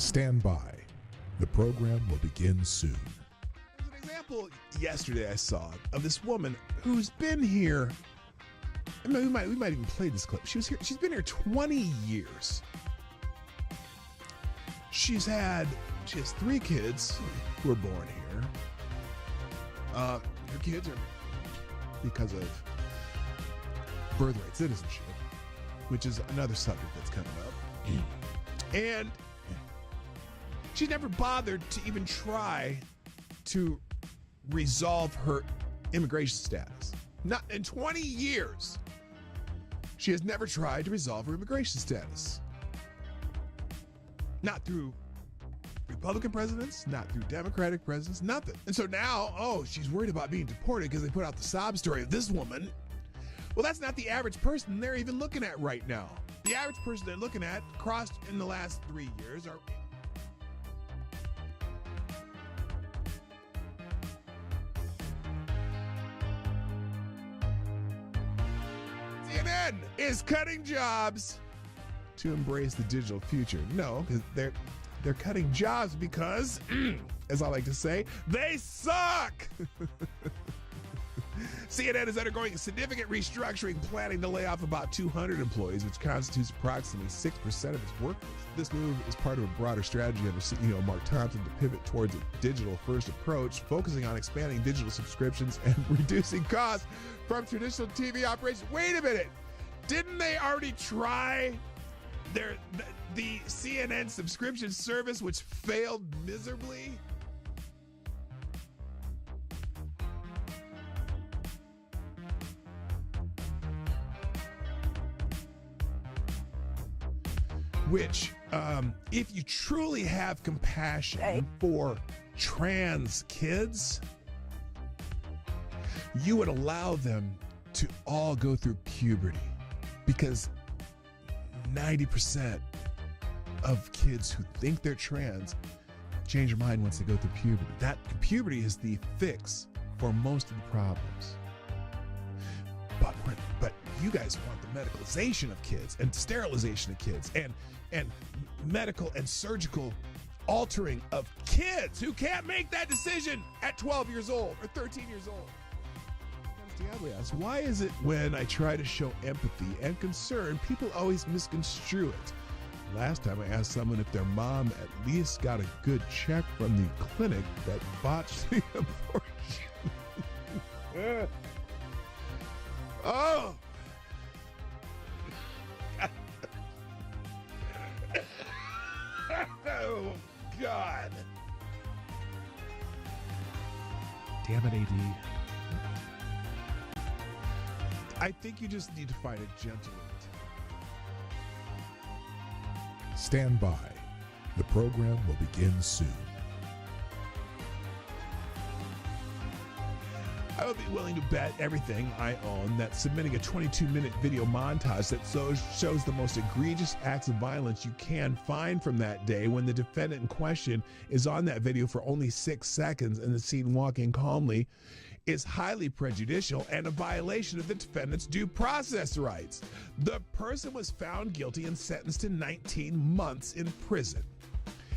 Stand by. The program will begin soon. There's an example yesterday I saw of this woman who's been here. I mean, we might even play this clip. She's been here 20 years. She has 3 kids who were born here. Her kids are because of birthright citizenship, which is another subject that's coming up. And she never bothered to even try to resolve her immigration status. Not in 20 years. She has never tried to resolve her immigration status. Not through Republican presidents, not through Democratic presidents, nothing. And so now, she's worried about being deported because they put out the sob story of this woman. Well, that's not the average person they're even looking at right now. The average person they're looking at, crossed in the last 3 years, are CNN is cutting jobs to embrace the digital future. No, because they're cutting jobs because, as I like to say, they suck. CNN is undergoing significant restructuring, planning to lay off about 200 employees, which constitutes approximately 6% of its workforce. This move is part of a broader strategy under CEO Mark Thompson to pivot towards a digital-first approach, focusing on expanding digital subscriptions and reducing costs from traditional TV operations. Wait a minute. Didn't they already try the CNN subscription service, which failed miserably? Which, if you truly have compassion for trans kids, you would allow them to all go through puberty, because 90% of kids who think they're trans change their mind once they go through puberty. That puberty is the fix for most of the problems. But you guys want the medicalization of kids and sterilization of kids and medical and surgical altering of kids who can't make that decision at 12 years old or 13 years old. Why is it when I try to show empathy and concern, people always misconstrue it? Last time I asked someone if their mom at least got a good check from the clinic that botched the abortion. Oh! Oh, God. Damn it, AD. I think you just need to find a gentleman. Stand by. The program will begin soon. I would be willing to bet everything I own that submitting a 22-minute video montage that shows the most egregious acts of violence you can find from that day, when the defendant in question is on that video for only 6 seconds and the scene walking calmly, is highly prejudicial and a violation of the defendant's due process rights. The person was found guilty and sentenced to 19 months in prison.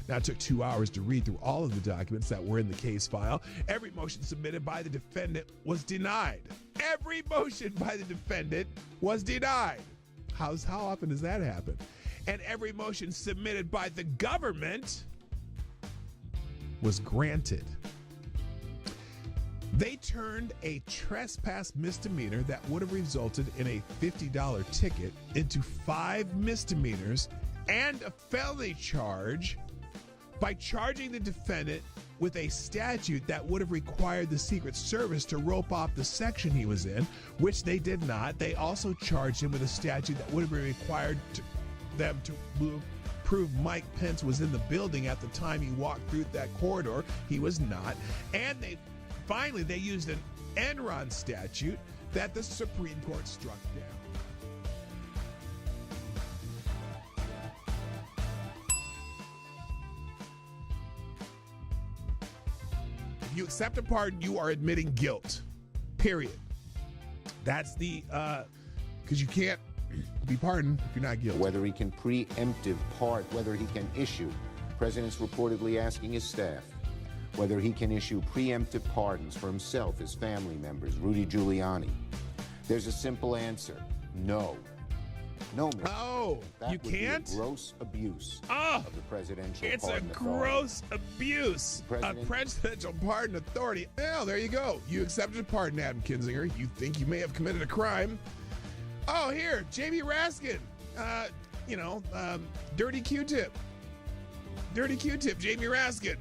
Now, it took 2 hours to read through all of the documents that were in the case file. Every motion submitted by the defendant was denied. Every motion by the defendant was denied. How often does that happen? And every motion submitted by the government was granted. They turned a trespass misdemeanor that would have resulted in a $50 ticket into 5 misdemeanors and a felony charge by charging the defendant with a statute that would have required the Secret Service to rope off the section he was in, which they did not. They also charged him with a statute that would have required them to prove Mike Pence was in the building at the time he walked through that corridor. He was not. And they used an Enron statute that the Supreme Court struck down. You accept a pardon, you are admitting guilt. Period. That's the, because you can't be pardoned if you're not guilty. Whether he can preemptive pardon, whether he can issue The president's reportedly asking his staff whether he can issue preemptive pardons for himself, his family members, Rudy Giuliani. There's a simple answer: no. No, Mr. Oh, that you would be a can't? gross abuse Oh, of the presidential it's a pardon authority. gross abuse of presidential pardon authority. Well, there you go. You accepted a pardon, Adam Kinzinger. You think you may have committed a crime. Oh, here, Jamie Raskin. Dirty Q-tip. Dirty Q-tip, Jamie Raskin.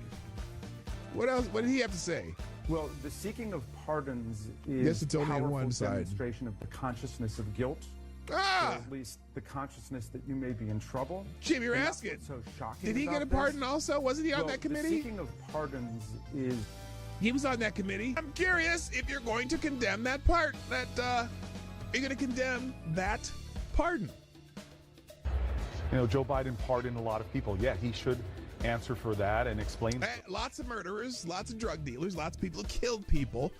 What else? What did he have to say? Well, the seeking of pardons is Yes, it's only on powerful one side. demonstration of the consciousness of guilt, or Ah, at least the consciousness that you may be in trouble. Jamie And that's Raskin. what's so shocking Did he get a about pardon this. also? Wasn't he on Well, that the committee? seeking of pardons is He was on that committee. I'm curious if you're going to condemn that part. Are you going to condemn that pardon? Joe Biden pardoned a lot of people. Yeah, he should answer for that and explain. Lots of murderers, lots of drug dealers, lots of people who killed people,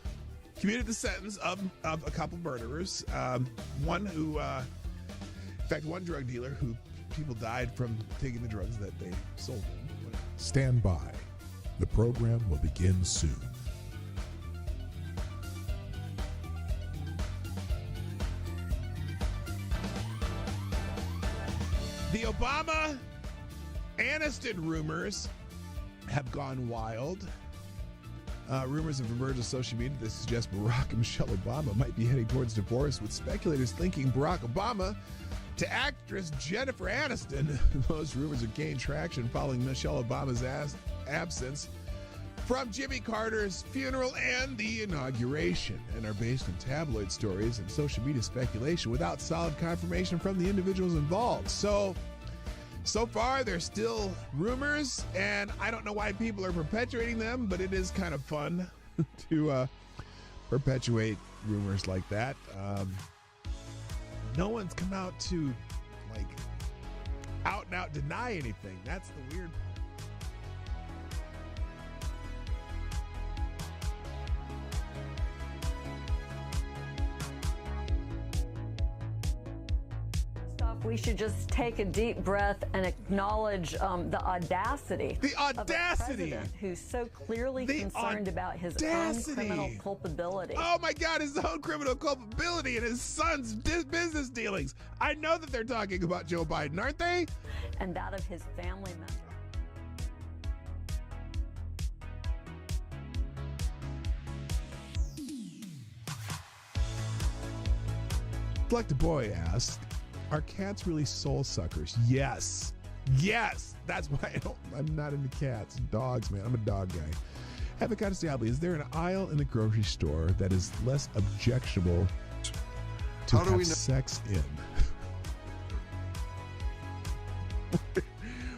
commuted the sentence of a couple murderers. One who, in fact, one drug dealer who people died from taking the drugs that they sold them. Stand by. The program will begin soon. The Obama Aniston rumors have gone wild. Rumors have emerged on social media that suggest Barack and Michelle Obama might be heading towards divorce, with speculators linking Barack Obama to actress Jennifer Aniston. Those rumors have gained traction following Michelle Obama's absence from Jimmy Carter's funeral and the inauguration, and are based on tabloid stories and social media speculation without solid confirmation from the individuals involved. So far, they're still rumors, and I don't know why people are perpetuating them, but it is kind of fun to perpetuate rumors like that. No one's come out to, out and out deny anything. That's the weird part. We should just take a deep breath and acknowledge the audacity. The of a audacity! president who's so clearly The concerned about his audacity! own criminal culpability. Oh my God, his own criminal culpability and his son's business dealings. I know that they're talking about Joe Biden, aren't they? And that of his family members. Like the boy asked, are cats really soul suckers? Yes. Yes. That's why I'm not into cats. Dogs, man. I'm a dog guy. Avocado Diablo, is there an aisle in the grocery store that is less objectionable to have sex in?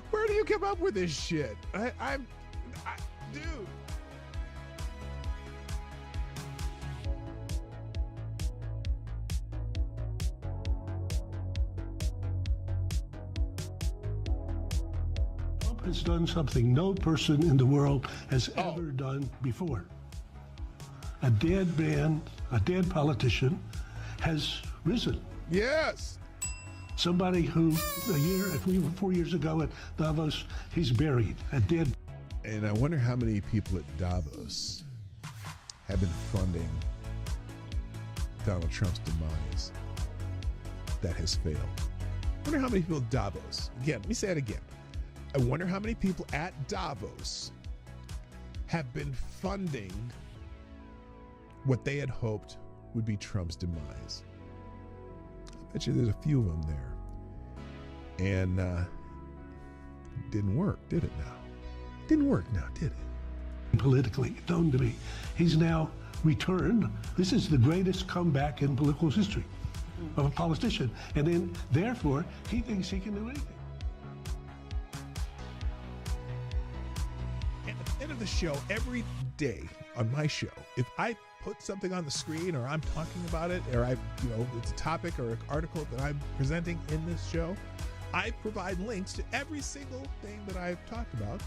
Where do you come up with this shit? Dude. Has done something no person in the world has ever done before. A dead man, a dead politician has risen. Yes. Somebody who a year, if we were 4 years ago at Davos, he's buried, a dead. And I wonder how many people at Davos have been funding Donald Trump's demise that has failed. I wonder how many people at Davos, again, let me say it again. I wonder how many people at Davos have been funding what they had hoped would be Trump's demise. I bet you there's a few of them there. And it didn't work, did it now? Didn't work now, did it? Politically known to me. He's now returned. This is the greatest comeback in political history of a politician. And then, therefore, he thinks he can do anything. At the end of the show, every day on my show, if I put something on the screen or I'm talking about it, or it's a topic or an article that I'm presenting in this show, I provide links to every single thing that I've talked about,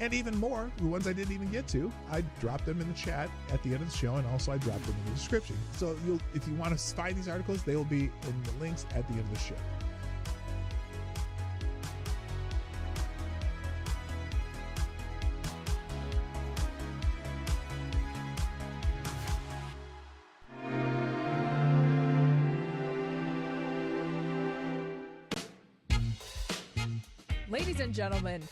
and even more, the ones I didn't even get to. I drop them in the chat at the end of the show, and also I drop them in the description. So if you want to find these articles, they will be in the links at the end of the show. Ladies and gentlemen,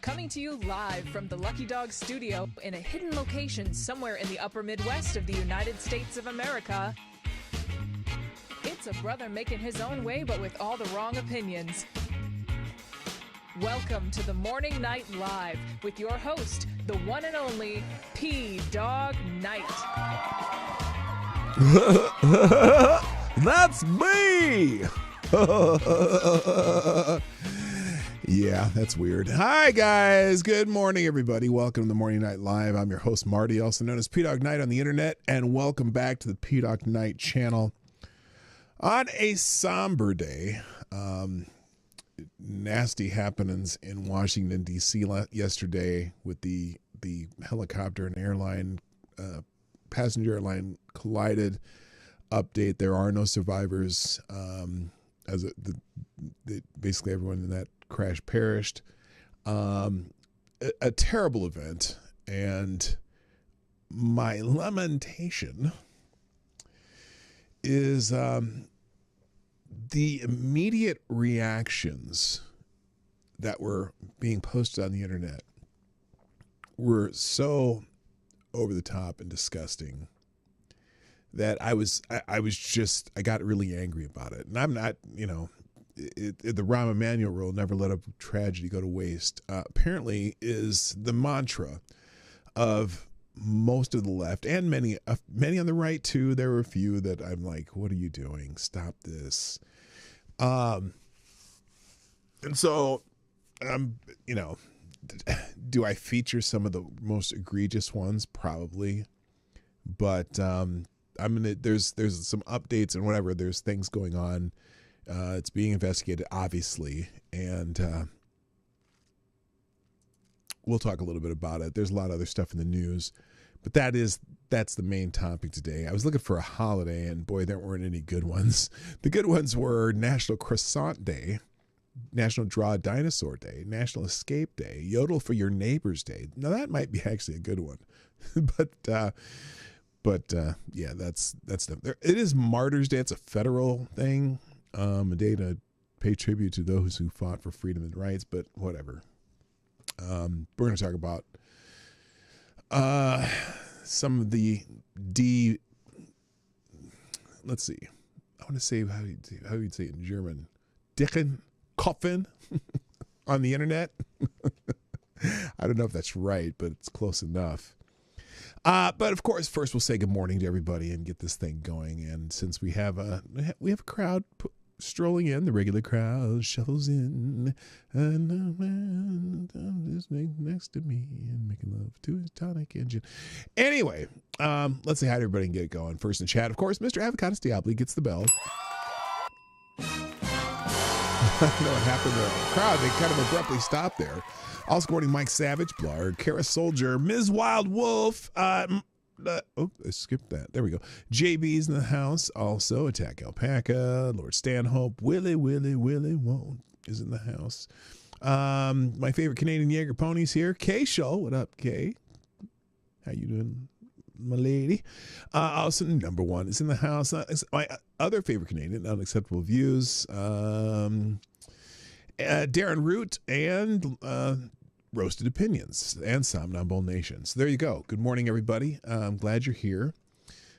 coming to you live from the Lucky Dog studio in a hidden location somewhere in the upper Midwest of the United States of America, it's a brother making his own way but with all the wrong opinions. Welcome to the Morning Night Live with your host, the one and only P-Dog Knight. That's me! Yeah, that's weird. Hi, guys. Good morning, everybody. Welcome to the Morning Night Live. I'm your host, Marty, also known as P-Dog Knight on the internet, and welcome back to the P-Dog Knight channel. On a somber day, nasty happenings in Washington, D.C. yesterday with the helicopter and airline, passenger airline collided. Update, there are no survivors. Basically everyone in that crash perished. A terrible event, and my lamentation is the immediate reactions that were being posted on the internet were so over the top and disgusting that I got really angry about it. And I'm not, the Rahm Emanuel Rule, never let a tragedy go to waste, apparently is the mantra of most of the left and many on the right too. There were a few that I'm like, what are you doing? Stop this. And so do I feature some of the most egregious ones? Probably. But there's some updates and whatever. There's things going on. It's being investigated, obviously, and we'll talk a little bit about it. There's a lot of other stuff in the news, but that's the main topic today. I was looking for a holiday, and boy, there weren't any good ones. The good ones were National Croissant Day, National Draw a Dinosaur Day, National Escape Day, Yodel for Your Neighbors Day. Now that might be actually a good one, but yeah, that's stuff. It is Martyrs Day. It's a federal thing. A day to pay tribute to those who fought for freedom and rights, but whatever. We're going to talk about some of the let's see. I want to say how you'd say it in German. Dicken Koffen on the internet. I don't know if that's right, but it's close enough. But of course, first we'll say good morning to everybody and get this thing going. And since we have a crowd strolling in, the regular crowd shuffles in, and just next to me and making love to his tonic engine. Anyway, let's say hi to everybody and get it going. First in the chat, of course, Mr. Avocados Diablo gets the bell. I don't know what happened to the crowd. They kind of abruptly stopped there. Also, good morning, Mike Savage, Blard, Kara Soldier, Ms. Wild Wolf. I skipped that. There we go. JB's in the house. Also, Attack Alpaca, Lord Stanhope, Willie Won't is in the house. My favorite Canadian Jaeger ponies here. Kay Shaw. What up, Kay? How you doing, my lady? Also, number one is in the house. My other favorite Canadian, Unacceptable Views. Darren Root and Roasted Opinions and Somnambule Nation. So there you go. Good morning, everybody. I'm glad you're here.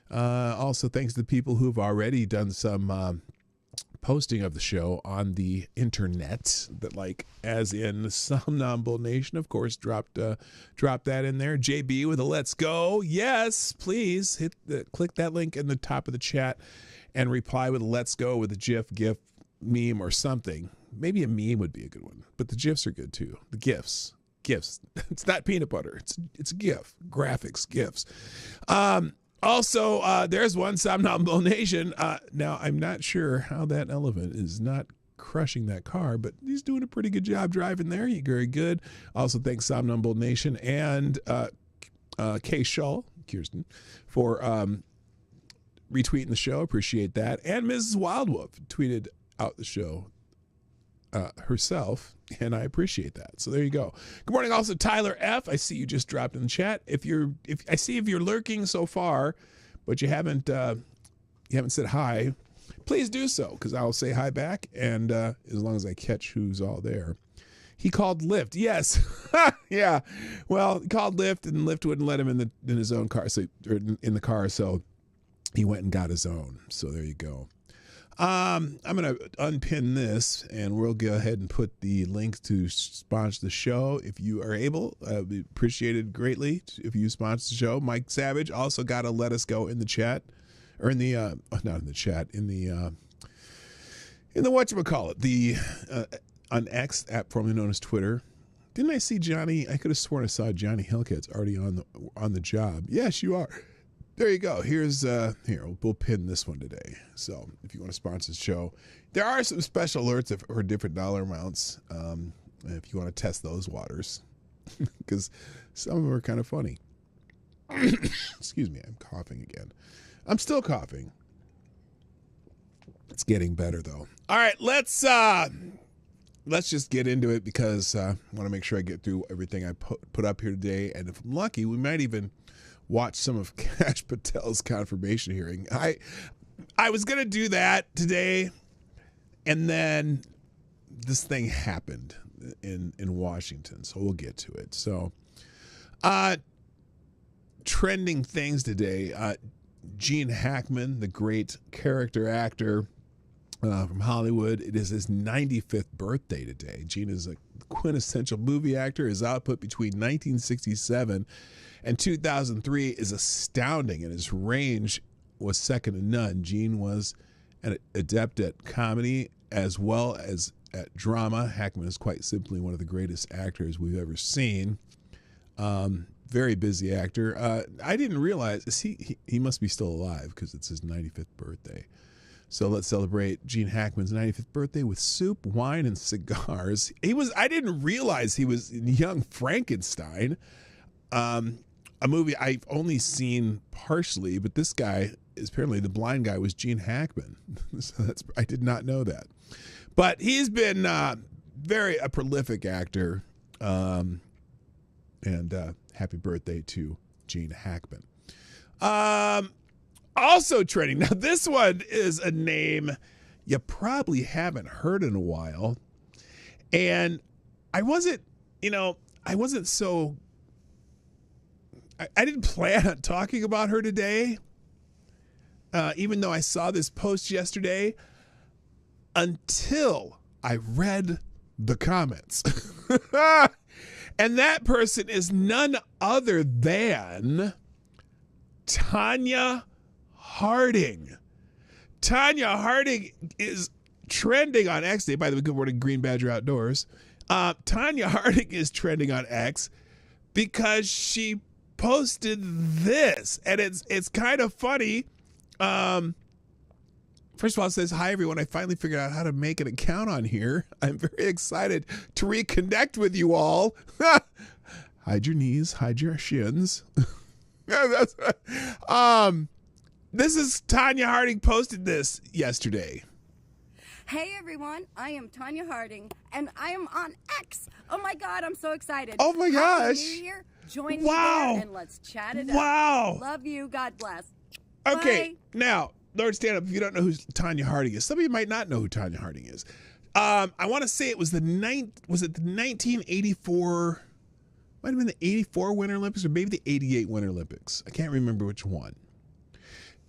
Also, thanks to the people who have already done some posting of the show on the internet, that, like, as in Somnambule Nation, of course, dropped that in there. JB with a let's go. Yes, please click that link in the top of the chat and reply with a let's go with a GIF, meme, or something. Maybe a meme would be a good one, but the GIFs are good too. The GIFs. It's not peanut butter. It's a GIF. Graphics, GIFs. Also, there's one Somnambule Nation. Now, I'm not sure how that elephant is not crushing that car, but he's doing a pretty good job driving there. You're very good. Also, thanks Somnambule Nation and Kay Shaw, Kirsten, for retweeting the show. Appreciate that. And Mrs. Wildwolf tweeted out the show herself, and I appreciate that. So there you go. Good morning, also Tyler F. I see you just dropped in the chat. If you're lurking so far, but you haven't said hi, please do so, because I'll say hi back, and as long as I catch who's all there. He called Lyft. Yes. Yeah. Well, he called Lyft, and Lyft wouldn't let him in his own car, or in the car, so he went and got his own. So there you go. I'm going to unpin this, and we'll go ahead and put the link to sponsor the show. If you are able, we appreciate it greatly if you sponsor the show. Mike Savage also got to let us go in the chat, or in the, not in the chat, in the whatchamacallit, on X, app formerly known as Twitter. Didn't I see Johnny? I could have sworn I saw Johnny Hillcat's already on the job. Yes, you are. There you go. Here's here, we'll pin this one today. So if you want to sponsor the show, there are some special alerts for different dollar amounts. If you want to test those waters, because some of them are kind of funny. Excuse me, I'm coughing again. I'm still coughing. It's getting better though. All right, let's just get into it, because I want to make sure I get through everything I put up here today, and if I'm lucky, we might even watch some of Kash Patel's confirmation hearing. I was going to do that today, and then this thing happened in Washington, so we'll get to it. So, trending things today, Gene Hackman, the great character actor from Hollywood, it is his 95th birthday today. Gene is a quintessential movie actor. His output between 1967 and 2003 is astounding, and his range was second to none. Gene was an adept at comedy as well as at drama. Hackman is quite simply one of the greatest actors we've ever seen. Very busy actor. I didn't realize he must be still alive, because it's his 95th birthday. So let's celebrate Gene Hackman's 95th birthday with soup, wine, and cigars. I didn't realize he was in Young Frankenstein. A movie I've only seen partially, but this guy, apparently the blind guy, was Gene Hackman. So I did not know that. But he's been a prolific actor. And happy birthday to Gene Hackman. Also trending. Now, this one is a name you probably haven't heard in a while. And I didn't plan on talking about her today, even though I saw this post yesterday, until I read the comments. And that person is none other than Tanya Harding. Tanya Harding is trending on X today. By the way, good morning, Green Badger Outdoors. Tanya Harding is trending on X because she posted this, and it's kind of funny. First of all, it says, "Hi everyone, I finally figured out how to make an account on here. I'm very excited to reconnect with you all." Hide your knees, hide your shins. This is Tanya Harding posted this yesterday. Hey everyone, I am Tanya Harding, and I am on X. Oh my God, I'm so excited. Oh my gosh. Happy New Year. Join me there and let's chat it up. Love you. God bless. Okay, Bye. now, Lord, stand up if you don't know who Tanya Harding is. Some of you might not know who Tanya Harding is. I want to say it was the 1984, might have been the 84 Winter Olympics, or maybe the 88 Winter Olympics. I can't remember which one.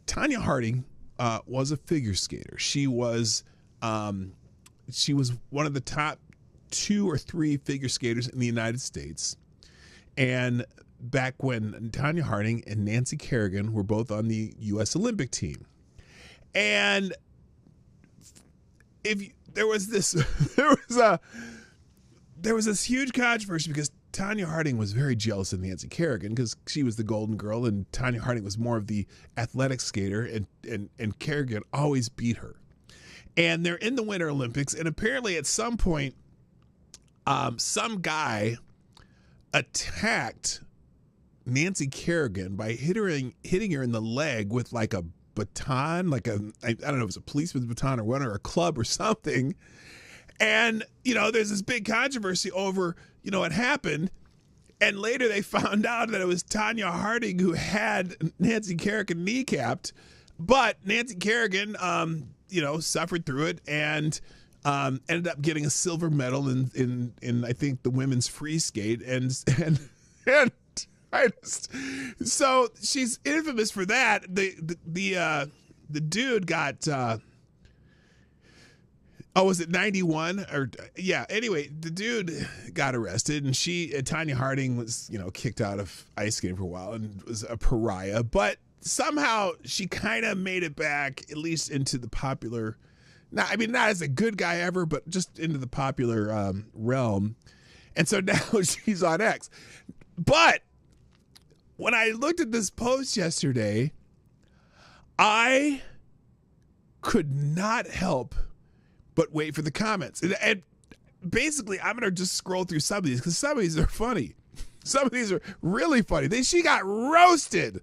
Tanya Harding was a figure skater. She was one of the top 2 or 3 figure skaters in the United States. And back when Tanya Harding and Nancy Kerrigan were both on the U.S. Olympic team. And there was this huge controversy because Tanya Harding was very jealous of Nancy Kerrigan because she was the golden girl and Tanya Harding was more of the athletic skater, and Kerrigan always beat her. And they're in the Winter Olympics, and apparently at some point, some guy attacked Nancy Kerrigan by hitting her in the leg with like a baton, I don't know if it was a policeman's baton or a club or something. And, there's this big controversy over, what happened. And later they found out that it was Tanya Harding who had Nancy Kerrigan kneecapped. But Nancy Kerrigan, suffered through it and Ended up getting a silver medal in I think the women's free skate, and so she's infamous for that. The dude got was it 91 or yeah? Anyway, the dude got arrested, and Tanya Harding was kicked out of ice skating for a while and was a pariah, but somehow she kind of made it back, at least into the popular. Not as a good guy ever, but just into the popular realm. And so now she's on X. But when I looked at this post yesterday, I could not help but wait for the comments. And basically, I'm going to just scroll through some of these because some of these are funny. Some of these are really funny. She got roasted.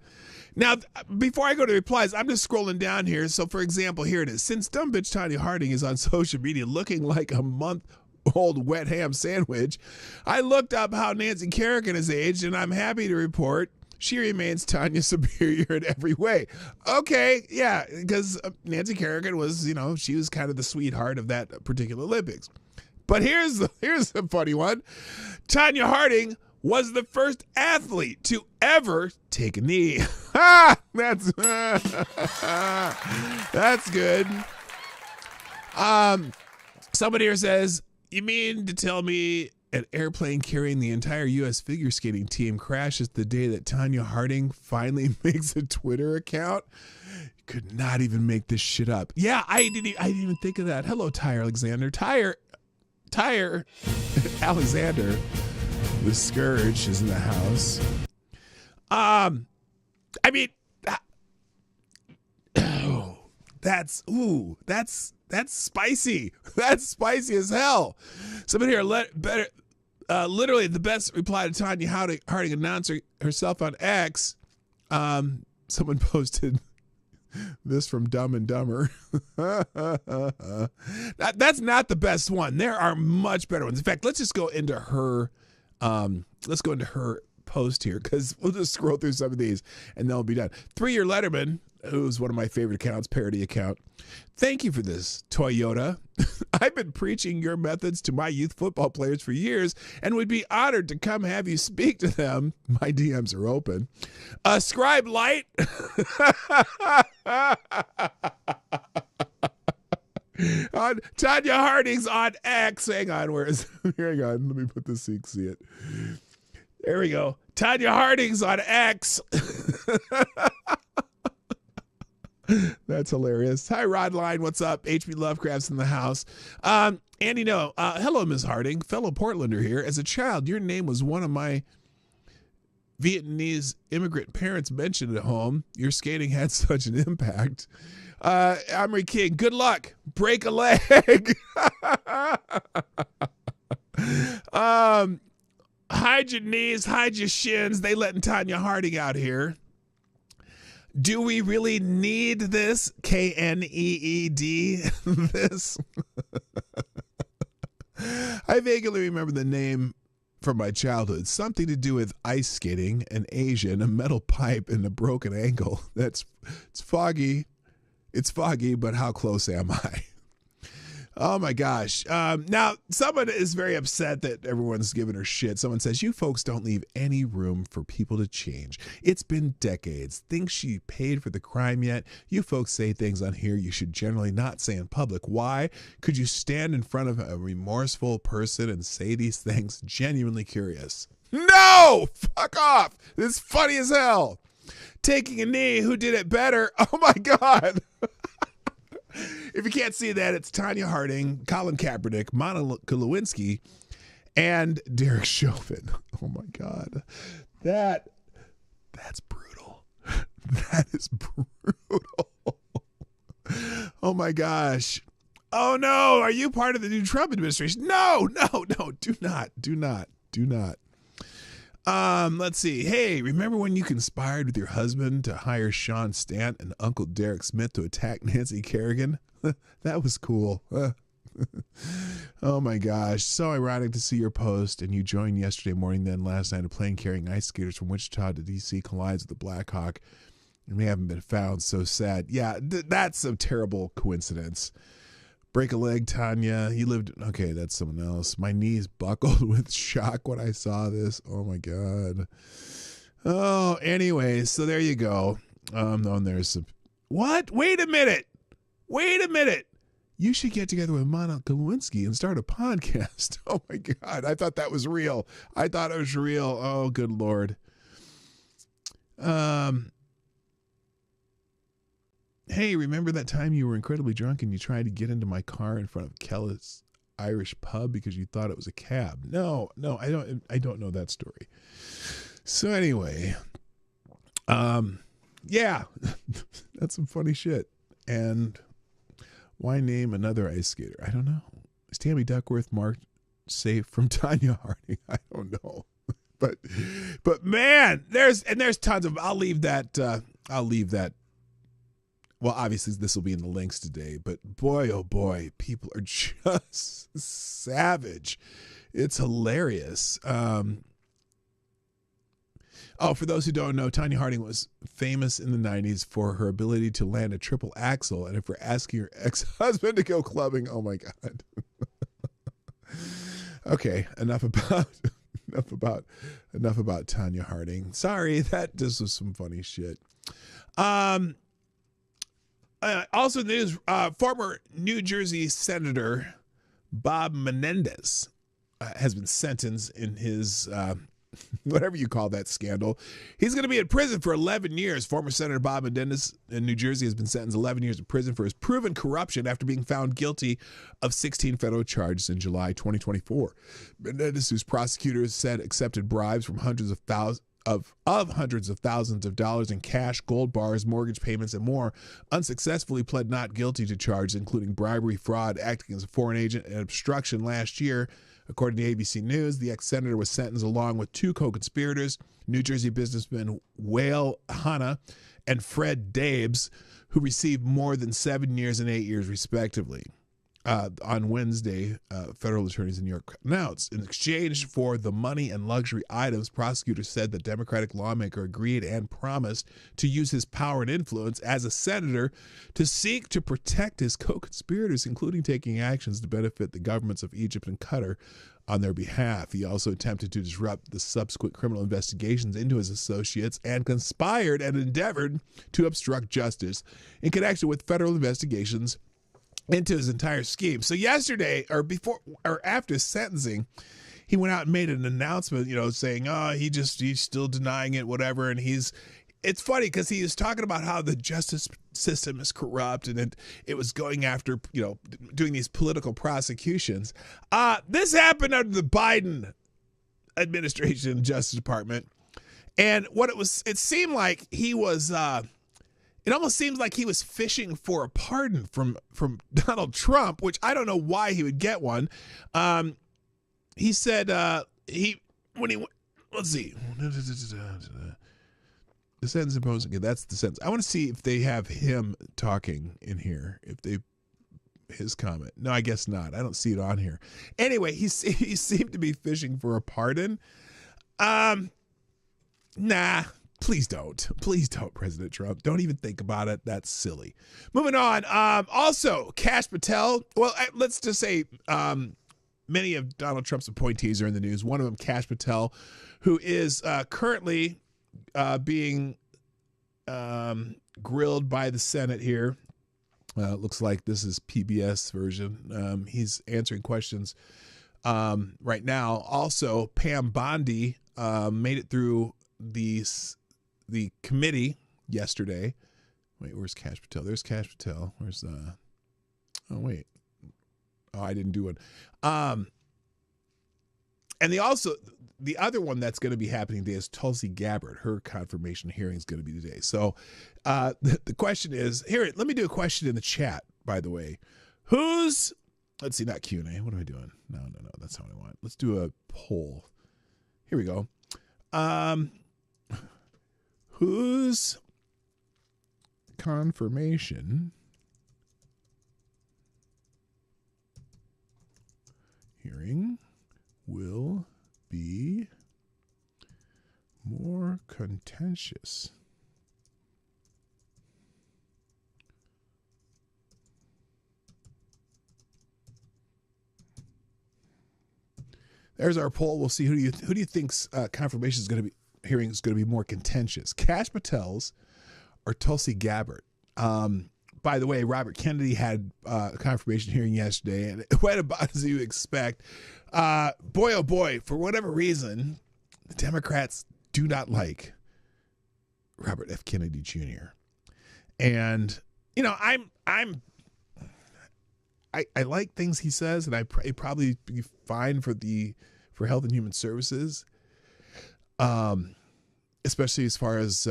Now, before I go to replies, I'm just scrolling down here. So, for example, here it is. Since dumb bitch Tanya Harding is on social media looking like a month-old wet ham sandwich, I looked up how Nancy Kerrigan has aged, and I'm happy to report she remains Tanya superior in every way. Okay, yeah, because Nancy Kerrigan was, she was kind of the sweetheart of that particular Olympics. But here's a funny one. Tanya Harding was the first athlete to ever take a knee. That's good. Somebody here says, you mean to tell me an airplane carrying the entire U.S. figure skating team crashes the day that Tanya Harding finally makes a Twitter account? Could not even make this shit up. Yeah, I didn't even think of that. Hello, Tyre Alexander. Tyre Alexander. The Scourge is in the house. That's spicy. That's spicy as hell. Somebody here literally the best reply to Tanya Harding announced herself on X. Someone posted this from Dumb and Dumber. That's not the best one. There are much better ones. In fact, let's just go into her. Let's go into her post here because we'll just scroll through some of these and then we'll be done. 3-Year Letterman, who's one of my favorite accounts, parody account. Thank you for this, Toyota. I've been preaching your methods to my youth football players for years and would be honored to come have you speak to them. My DMs are open. Scribe Light. On Tanya Harding's on X. Hang on, hang on, let me put this so you can see it. There we go. Tanya Harding's on X. That's hilarious. Hi, Rodline. What's up? HB Lovecraft's in the house. Andy, no. Hello, Ms. Harding. Fellow Portlander here. As a child, your name was one of my Vietnamese immigrant parents mentioned at home. Your skating had such an impact. Amory King, good luck. Break a leg. Hide your knees, hide your shins. They letting Tanya Harding out here. Do we really need this? K-N-E-E-D. This. I vaguely remember the name from my childhood. Something to do with ice skating, an Asian, a metal pipe, and a broken ankle. It's foggy. It's foggy, but how close am I? Oh my gosh. Now, someone is very upset that everyone's giving her shit. Someone says, you folks don't leave any room for people to change. It's been decades. Think she paid for the crime yet? You folks say things on here you should generally not say in public. Why? Could you stand in front of a remorseful person and say these things? Genuinely curious. No! Fuck off! This is funny as hell. Taking a knee, who did it better? Oh my God. If you can't see that, it's Tanya Harding, Colin Kaepernick, Monica Lewinsky, and Derek Chauvin. Oh my God. That's brutal. That is brutal. Oh my gosh. Oh no, are you part of the new Trump administration? No, do not. Let's see. Hey, remember when you conspired with your husband to hire Sean Stant and Uncle Derek Smith to attack Nancy Kerrigan? That was cool. Oh my gosh. So ironic to see your post, and you joined yesterday morning, then last night, a plane carrying ice skaters from Wichita to D.C. collides with the Black Hawk, and they haven't been found. So sad. Yeah, that's a terrible coincidence. Break a leg, Tanya. You lived. Okay, that's someone else. My knees buckled with shock when I saw this. Oh my God. Oh, anyway, so there you go. No, there's some. What? Wait a minute. You should get together with Monica Lewinsky and start a podcast. Oh my God. I thought that was real. Oh, good Lord. Hey, remember that time you were incredibly drunk and you tried to get into my car in front of Kellis Irish pub because you thought it was a cab? No, I don't know that story. So anyway, yeah, that's some funny shit. And why name another ice skater? I don't know. Is Tammy Duckworth marked safe from Tanya Harding? I don't know. But man, there's tons of. I'll leave that. Well, obviously this will be in the links today, but boy, oh boy, people are just savage. It's hilarious. For those who don't know, Tanya Harding was famous in the 90s for her ability to land a triple axel and for asking her ex-husband to go clubbing. Oh my God. Okay, enough about Tanya Harding. Sorry, that just was some funny shit. Also news, former New Jersey Senator Bob Menendez has been sentenced in his whatever you call that scandal. He's going to be in prison for 11 years. Former Senator Bob Menendez in New Jersey has been sentenced 11 years in prison for his proven corruption after being found guilty of 16 federal charges in July 2024. Menendez, whose prosecutors said accepted bribes from hundreds of thousands of dollars in cash, gold bars, mortgage payments, and more, unsuccessfully pled not guilty to charges including bribery, fraud, acting as a foreign agent, and obstruction last year. According to ABC News, the ex-senator was sentenced along with two co-conspirators, New Jersey businessmen Wael Hanna and Fred Dabes, who received more than 7 years and 8 years, respectively. On Wednesday, federal attorneys in New York announced in exchange for the money and luxury items, prosecutors said the Democratic lawmaker agreed and promised to use his power and influence as a senator to seek to protect his co-conspirators, including taking actions to benefit the governments of Egypt and Qatar on their behalf. He also attempted to disrupt the subsequent criminal investigations into his associates and conspired and endeavored to obstruct justice in connection with federal investigations into his entire scheme. So yesterday, or before or after sentencing, he went out and made an announcement, saying, he's still denying it, whatever. And it's funny because he was talking about how the justice system is corrupt and it was going after, doing these political prosecutions. This happened under the Biden administration, Justice Department. And it seemed like he was, it almost seems like he was fishing for a pardon from Donald Trump, which I don't know why he would get one. He said let's see. The sentence imposed. Okay, that's the sentence. I want to see if they have him talking in here. His comment. No, I guess not. I don't see it on here. Anyway, he seemed to be fishing for a pardon. Nah. Please don't, President Trump. Don't even think about it. That's silly. Moving on. Also, Kash Patel. Well, let's just say many of Donald Trump's appointees are in the news. One of them, Kash Patel, who is currently being grilled by the Senate here. Looks like this is PBS version. He's answering questions right now. Also, Pam Bondi made it through the committee yesterday. Wait, where's Kash Patel? There's Kash Patel. Where's I didn't do one. And the other one that's going to be happening today is Tulsi Gabbard. Her confirmation hearing is going to be today. So the question is, here, let me do a question in the chat, by the way. Let's see, not Q&A. What am I doing? No, that's not what I want. Let's do a poll. Here we go. Whose confirmation hearing will be more contentious? There's our poll. We'll see who do you think's confirmation is going to be hearing is going to be more contentious, Kash Patel's or Tulsi Gabbard. By the way, Robert Kennedy had a confirmation hearing yesterday, and it went about as you expect. Boy, oh boy, for whatever reason, the Democrats do not like Robert F. Kennedy Jr. And I like things he says, and it probably be fine for Health and Human Services, especially as far as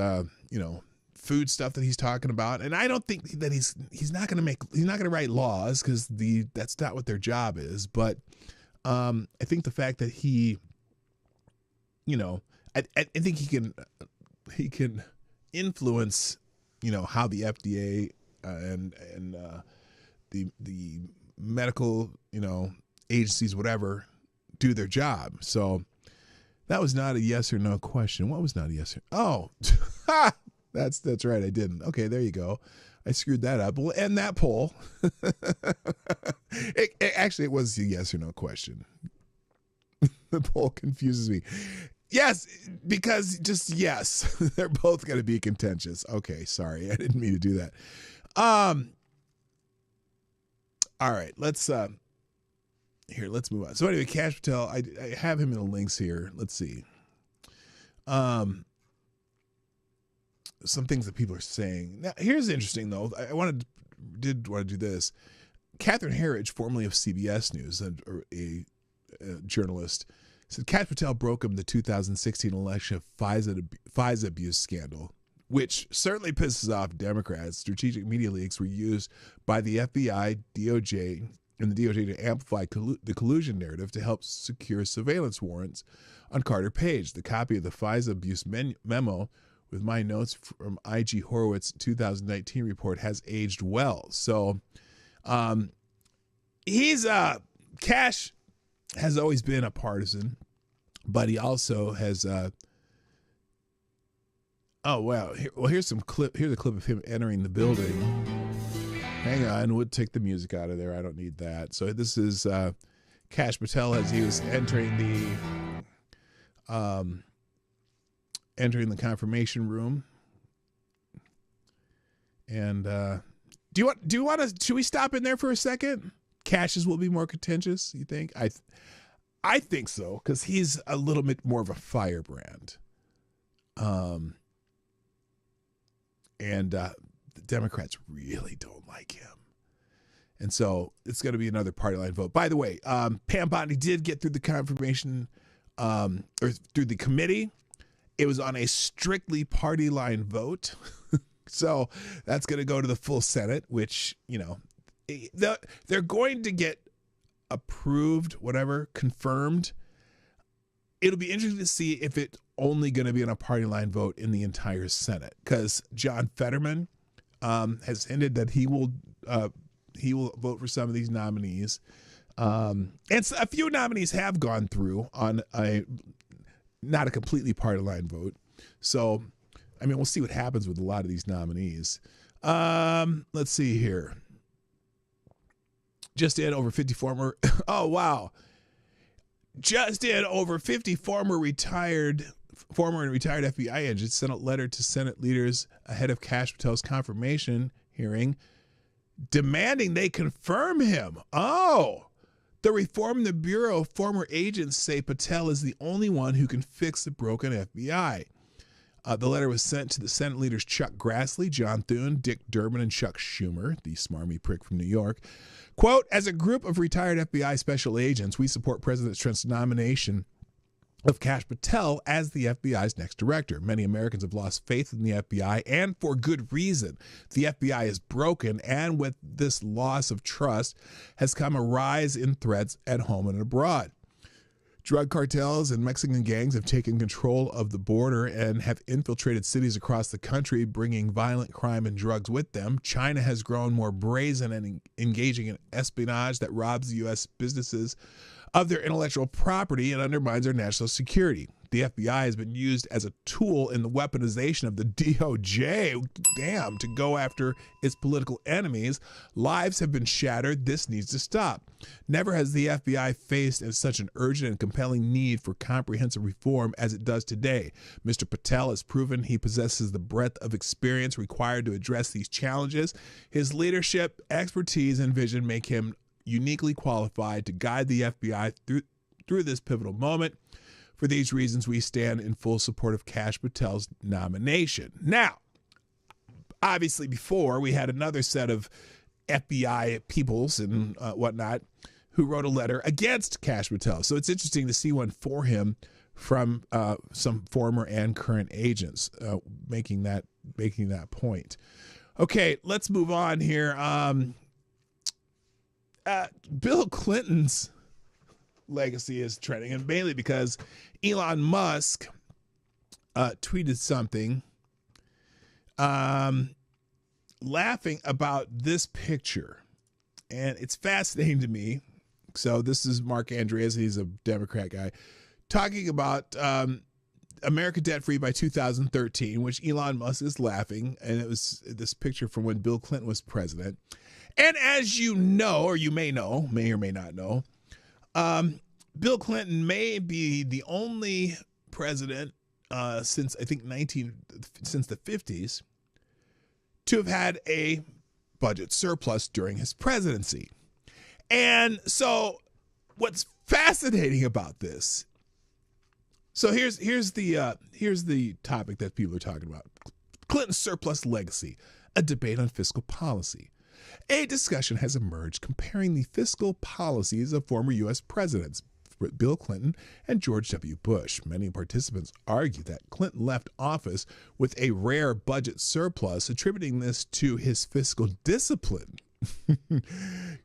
food stuff that he's talking about. And I don't think that he's not going to write laws, because that's not what their job is. But I think the fact that he, I think he can influence, how the FDA and the medical, agencies, whatever, do their job. So that was not a yes or no question. What was not a yes or oh? That's right. I didn't. Okay, there you go. I screwed that up. We'll end that poll. It was a yes or no question. The poll confuses me. Yes, because just yes, they're both going to be contentious. Okay, sorry, I didn't mean to do that. All right, let's move on. So anyway, Kash Patel, I have him in the links here. Let's see. Some things that people are saying. Now, here's interesting though. I did want to do this. Catherine Herridge, formerly of CBS News, a journalist, said Kash Patel broke him the 2016 election FISA abuse scandal, which certainly pisses off Democrats. Strategic media leaks were used by the FBI, DOJ, and the DOJ to amplify the collusion narrative to help secure surveillance warrants on Carter Page. The copy of the FISA abuse memo with my notes from IG Horowitz' 2019 report has aged well. So Kash has always been a partisan, but he also has here's a clip of him entering the building. Hang on, we'll take the music out of there. I don't need that. So this is Kash Patel as he was entering the confirmation room. And do you want to? Should we stop in there for a second? Kash's will be more contentious, you think? I think so, because he's a little bit more of a firebrand. And the Democrats really don't like him. And so it's going to be another party line vote. By the way, Pam Bondi did get through the confirmation, or through the committee. It was on a strictly party line vote. So that's going to go to the full Senate, which, they're going to get approved, whatever, confirmed. It'll be interesting to see if it's only going to be on a party line vote in the entire Senate, because John Fetterman has hinted that he will vote for some of these nominees. And a few nominees have gone through on not a completely party line vote. So, we'll see what happens with a lot of these nominees. Let's see here. Just in over 50 former. Oh, wow. Just in over 50 former and retired FBI agents sent a letter to Senate leaders ahead of Kash Patel's confirmation hearing, demanding they confirm him. Oh, the Reform the Bureau former agents say Patel is the only one who can fix the broken FBI. The letter was sent to the Senate leaders Chuck Grassley, John Thune, Dick Durbin, and Chuck Schumer, the smarmy prick from New York. Quote, as a group of retired FBI special agents, we support President Trump's nomination of Kash Patel as the FBI's next director. Many Americans have lost faith in the FBI, and for good reason. The FBI is broken, and with this loss of trust has come a rise in threats at home and abroad. Drug cartels and Mexican gangs have taken control of the border and have infiltrated cities across the country, bringing violent crime and drugs with them. China has grown more brazen and engaging in espionage that robs U.S. businesses of their intellectual property and undermines our national security. The FBI has been used as a tool in the weaponization of the DOJ, to go after its political enemies. Lives have been shattered. This needs to stop. Never has the FBI faced such an urgent and compelling need for comprehensive reform as it does today. Mr. Patel has proven he possesses the breadth of experience required to address these challenges. His leadership, expertise, and vision make him uniquely qualified to guide the FBI through this pivotal moment. For these reasons, we stand in full support of Kash Patel's nomination. Now, obviously before, we had another set of FBI peoples and whatnot who wrote a letter against Kash Patel. So it's interesting to see one for him from some former and current agents making that point. Okay, let's move on here. Bill Clinton's legacy is trending, and mainly because Elon Musk tweeted something laughing about this picture, and it's fascinating to me. So this is Mark Andreas, he's a Democrat guy, talking about America debt-free by 2013, which Elon Musk is laughing, and it was this picture from when Bill Clinton was president. And as you know, or you may know, may or may not know, Bill Clinton may be the only president since I think since the 50s to have had a budget surplus during his presidency. And so what's fascinating about this, so here's the topic that people are talking about. Clinton's surplus legacy, a debate on fiscal policy. A discussion has emerged comparing the fiscal policies of former U.S. presidents, Bill Clinton and George W. Bush. Many participants argue that Clinton left office with a rare budget surplus, attributing this to his fiscal discipline.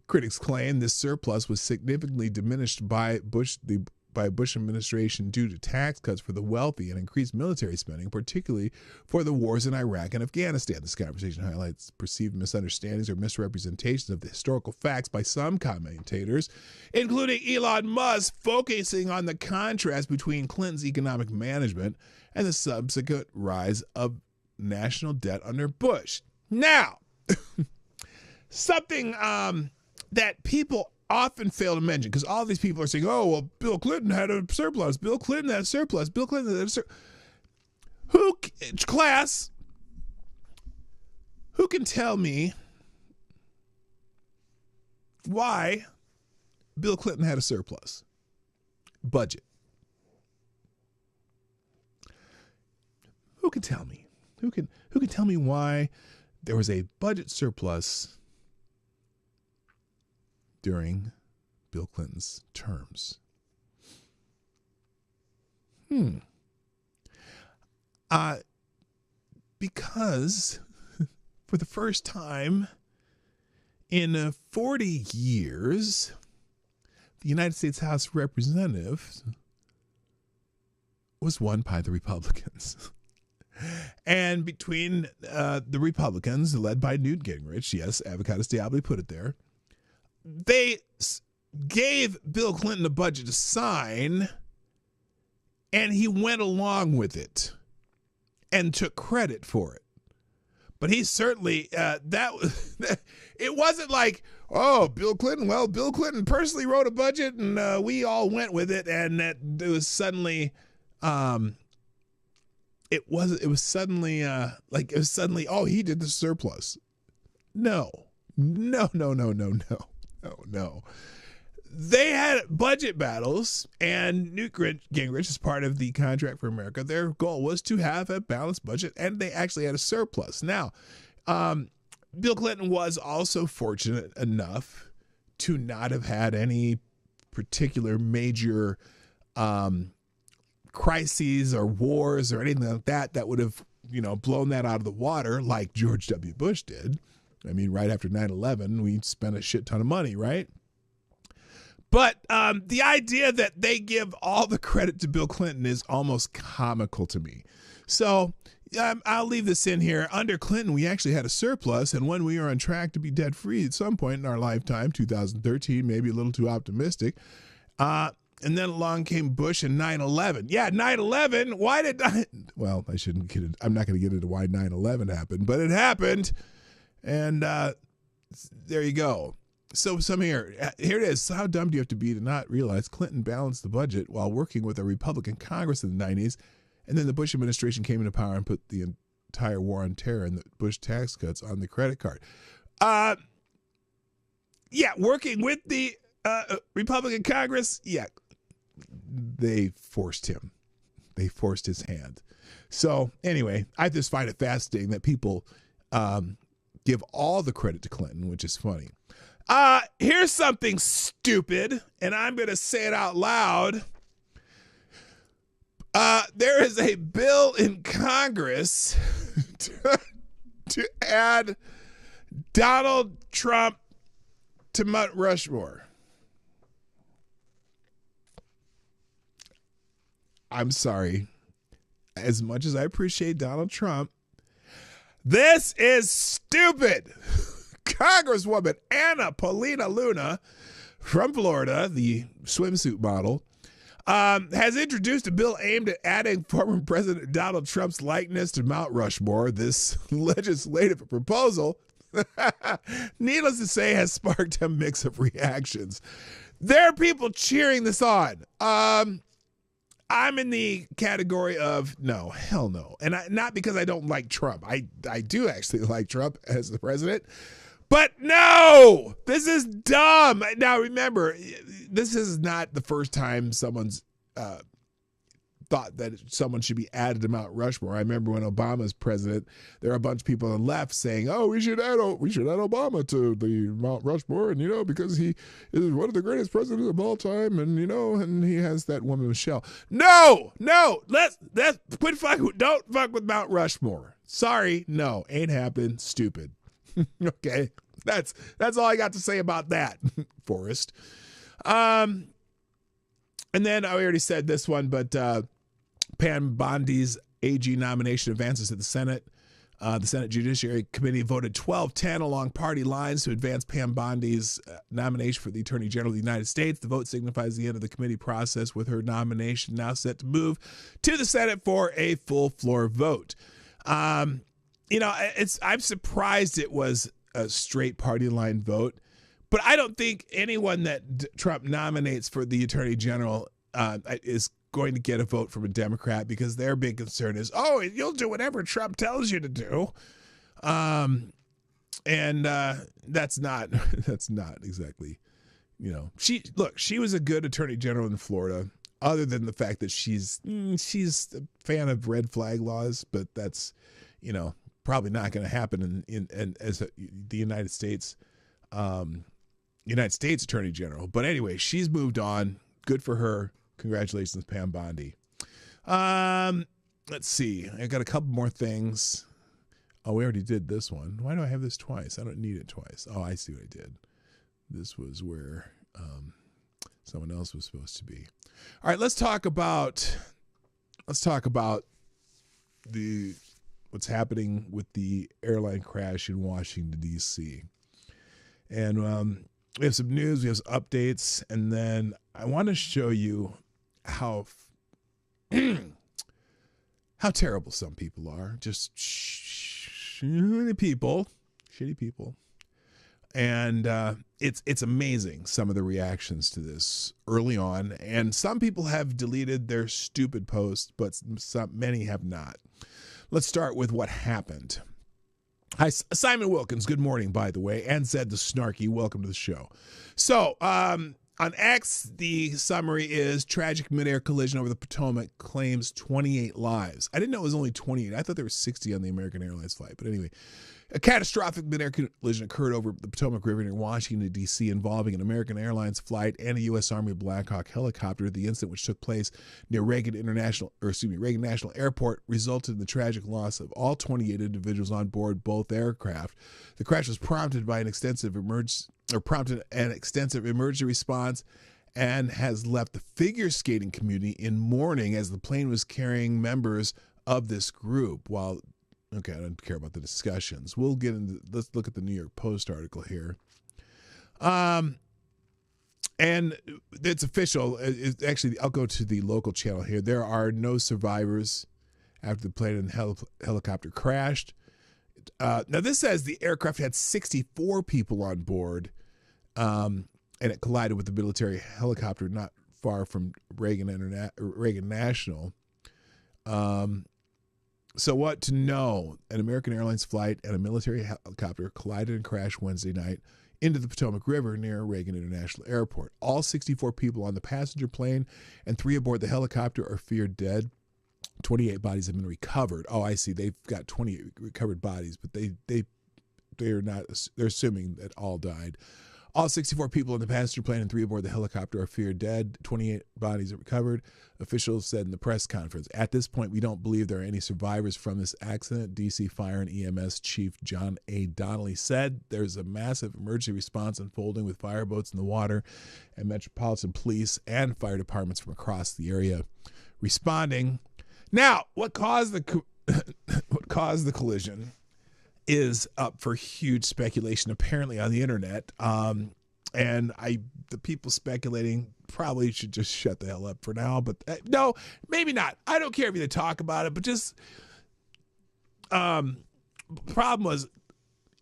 Critics claim this surplus was significantly diminished by Bush administration due to tax cuts for the wealthy and increased military spending, particularly for the wars in Iraq and Afghanistan. This conversation highlights perceived misunderstandings or misrepresentations of the historical facts by some commentators, including Elon Musk, focusing on the contrast between Clinton's economic management and the subsequent rise of national debt under Bush. Now, something that people often fail to mention, because all these people are saying, oh, well, Bill Clinton had a surplus. Bill Clinton had a surplus. Bill Clinton had a surplus. Who can tell me why Bill Clinton had a surplus budget? Who can tell me? Who can tell me why there was a budget surplus during Bill Clinton's terms? Because for the first time in 40 years, the United States House of Representatives was won by the Republicans. And between the Republicans, led by Newt Gingrich, yes, Avocados Diablo put it there, they gave Bill Clinton a budget to sign, and he went along with it and took credit for it. But he certainly, it wasn't like, oh, Bill Clinton personally wrote a budget and we all went with it, and that it was suddenly, oh, he did the surplus. No. They had budget battles, and Newt Gingrich, as part of the Contract for America, their goal was to have a balanced budget, and they actually had a surplus. Now, Bill Clinton was also fortunate enough to not have had any particular major crises or wars or anything like that would have, blown that out of the water like George W. Bush did. I mean, right after 9/11, we spent a shit ton of money, right? But the idea that they give all the credit to Bill Clinton is almost comical to me. So I'll leave this in here. Under Clinton, we actually had a surplus, and when we are on track to be debt-free at some point in our lifetime, 2013, maybe a little too optimistic, And then along came Bush and 9/11. Yeah, 9/11. Why did well, I shouldn't get it. I'm not going to get into why 9/11 happened, but it happened. And there you go. So here it is. How dumb do you have to be to not realize Clinton balanced the budget while working with a Republican Congress in the 90s, and then the Bush administration came into power and put the entire war on terror and the Bush tax cuts on the credit card. Yeah, working with the Republican Congress, yeah, they forced him. They forced his hand. So anyway, I just find it fascinating that people give all the credit to Clinton, which is funny. Here's something stupid, and I'm going to say it out loud. There is a bill in Congress to add Donald Trump to Mount Rushmore. I'm sorry. As much as I appreciate Donald Trump, this is stupid. Congresswoman Anna Paulina Luna from Florida, the swimsuit model, has introduced a bill aimed at adding former President Donald Trump's likeness to Mount Rushmore. This legislative proposal, needless to say, has sparked a mix of reactions. There are people cheering this on. I'm in the category of no, hell no. And not because I don't like Trump. I do actually like Trump as the president. But no, this is dumb. Now, remember, this is not the first time someone's thought that someone should be added to Mount Rushmore. I remember when Obama was president, there were a bunch of people on the left saying, "Oh, we should add Obama to the Mount Rushmore, and because he is one of the greatest presidents of all time, and and he has that woman Michelle." No, let's quit fucking. Don't fuck with Mount Rushmore. Sorry, no, ain't happening. Stupid. Okay, that's all I got to say about that, Forrest. And then I already said this one, but Pam Bondi's AG nomination advances to the Senate. The Senate Judiciary Committee voted 12-10 along party lines to advance Pam Bondi's nomination for the Attorney General of the United States. The vote signifies the end of the committee process, with her nomination now set to move to the Senate for a full floor vote. I'm surprised it was a straight party line vote, but I don't think anyone that Trump nominates for the Attorney General is going to get a vote from a Democrat, because their big concern is, oh, you'll do whatever Trump tells you to do. And that's not exactly, she was a good Attorney General in Florida, other than the fact that she's a fan of red flag laws, but that's, probably not going to happen in as the United States Attorney General. But anyway, she's moved on. Good for her. Congratulations, Pam Bondi. Let's see. I got a couple more things. Oh, we already did this one. Why do I have this twice? I don't need it twice. Oh, I see what I did. This was where someone else was supposed to be. All right, let's talk about what's happening with the airline crash in Washington, D.C. And we have some news, we have some updates, and then I want to show you how terrible some people are. Just shitty people. And it's amazing, some of the reactions to this early on. And some people have deleted their stupid posts, but many have not. Let's start with what happened. Hi, Simon Wilkins. Good morning, by the way. And said the snarky, welcome to the show. So on X, the summary is tragic midair collision over the Potomac claims 28 lives. I didn't know it was only 28. I thought there were 60 on the American Airlines flight. But anyway, a catastrophic midair collision occurred over the Potomac River near Washington, D.C., involving an American Airlines flight and a U.S. Army Black Hawk helicopter. The incident, which took place near Reagan National Airport, resulted in the tragic loss of all 28 individuals on board both aircraft. The crash was prompted an extensive emergency response and has left the figure skating community in mourning, as the plane was carrying members of this group. Okay, I don't care about the discussions. Let's look at the New York Post article here. And And it's official. It's actually, I'll go to the local channel here. There are no survivors after the plane and helicopter crashed. Now, this says the aircraft had 64 people on board, and it collided with the military helicopter not far from Reagan National. So what to know? An American Airlines flight and a military helicopter collided and crashed Wednesday night into the Potomac River near Reagan International Airport. All 64 people on the passenger plane and 3 aboard the helicopter are feared dead. 28 bodies have been recovered. Oh, I see. They've got 28 recovered bodies, but they're not. They're assuming that all died. All 64 people in the passenger plane and 3 aboard the helicopter are feared dead. 28 bodies are recovered. Officials said in the press conference, at this point, we don't believe there are any survivors from this accident. D.C. Fire and EMS Chief John A. Donnelly said there's a massive emergency response unfolding with fireboats in the water and Metropolitan Police and fire departments from across the area responding. Now, what caused the collision is up for huge speculation apparently on the internet. And the people speculating probably should just shut the hell up for now. But no, maybe not. I don't care if you talk about it, but just the problem was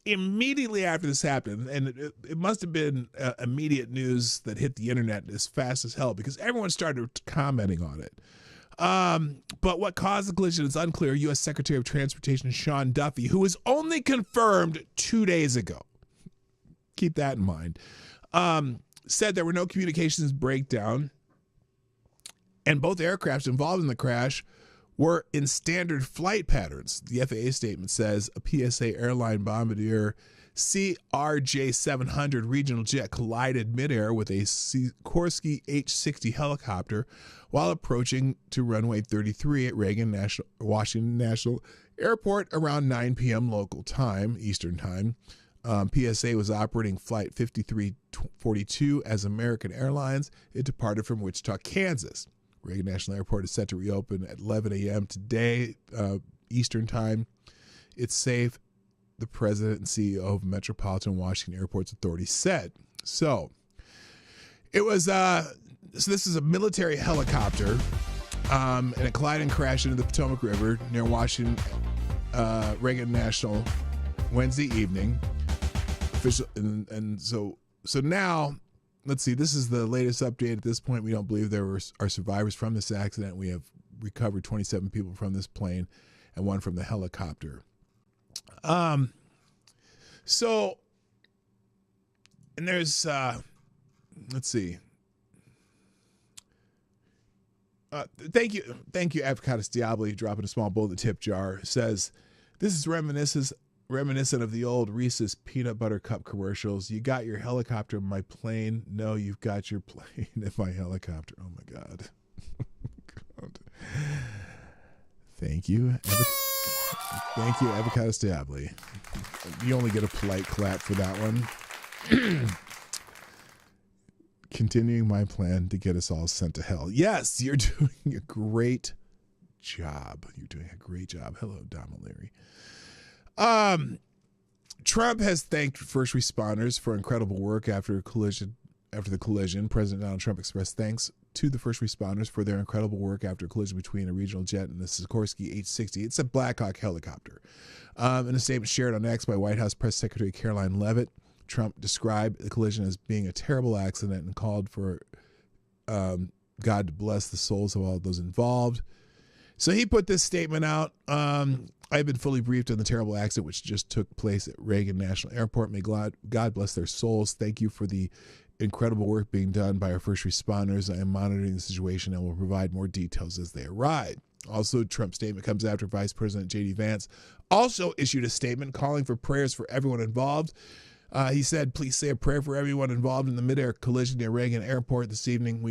immediately after this happened, and it must have been immediate news that hit the internet as fast as hell because everyone started commenting on it. But what caused the collision is unclear. U.S. Secretary of Transportation Sean Duffy, who was only confirmed 2 days ago, keep that in mind, said there were no communications breakdown, and both aircrafts involved in the crash were in standard flight patterns. The FAA statement says a PSA airline Bombardier CRJ-700 regional jet collided midair with a Sikorsky H-60 helicopter while approaching to runway 33 at Washington National Airport around 9 p.m. local time, Eastern time. PSA was operating flight 5342 as American Airlines. It departed from Wichita, Kansas. Reagan National Airport is set to reopen at 11 a.m. today, Eastern time. It's safe, the president and CEO of Metropolitan Washington Airports Authority said. So it was, so this is a military helicopter, and it collided and crashed into the Potomac River near Washington, Reagan National Wednesday evening. Official, and so now, let's see, this is the latest update. At this point, we don't believe there are survivors from this accident. We have recovered 27 people from this plane and 1 from the helicopter. So, and there's, let's see. Thank you, Avocados Diablo, dropping a small bowl in the tip jar. Says, this is reminiscent of the old Reese's peanut butter cup commercials. You got your helicopter in my plane. No, you've got your plane in my helicopter. Oh my God. God. Thank you. Thank you, Avocados Diablo. You only get a polite clap for that one. Continuing my plan to get us all sent to hell. Yes, you're doing a great job. You're doing a great job. Hello, Dom O'Leary. Trump has thanked first responders for incredible work after the collision. President Donald Trump expressed thanks to the first responders for their incredible work after a collision between a regional jet and the Sikorsky H-60. It's a Black Hawk helicopter. In a statement shared on X by White House Press Secretary Caroline Leavitt, Trump described the collision as being a terrible accident and called for God to bless the souls of all those involved. So he put this statement out. I've been fully briefed on the terrible accident which just took place at Reagan National Airport. May God bless their souls. Thank you for the incredible work being done by our first responders. I am monitoring the situation and will provide more details as they arrive. Also, Trump's statement comes after Vice President J.D. Vance also issued a statement calling for prayers for everyone involved. He said, please say a prayer for everyone involved in the midair collision near Reagan Airport this evening.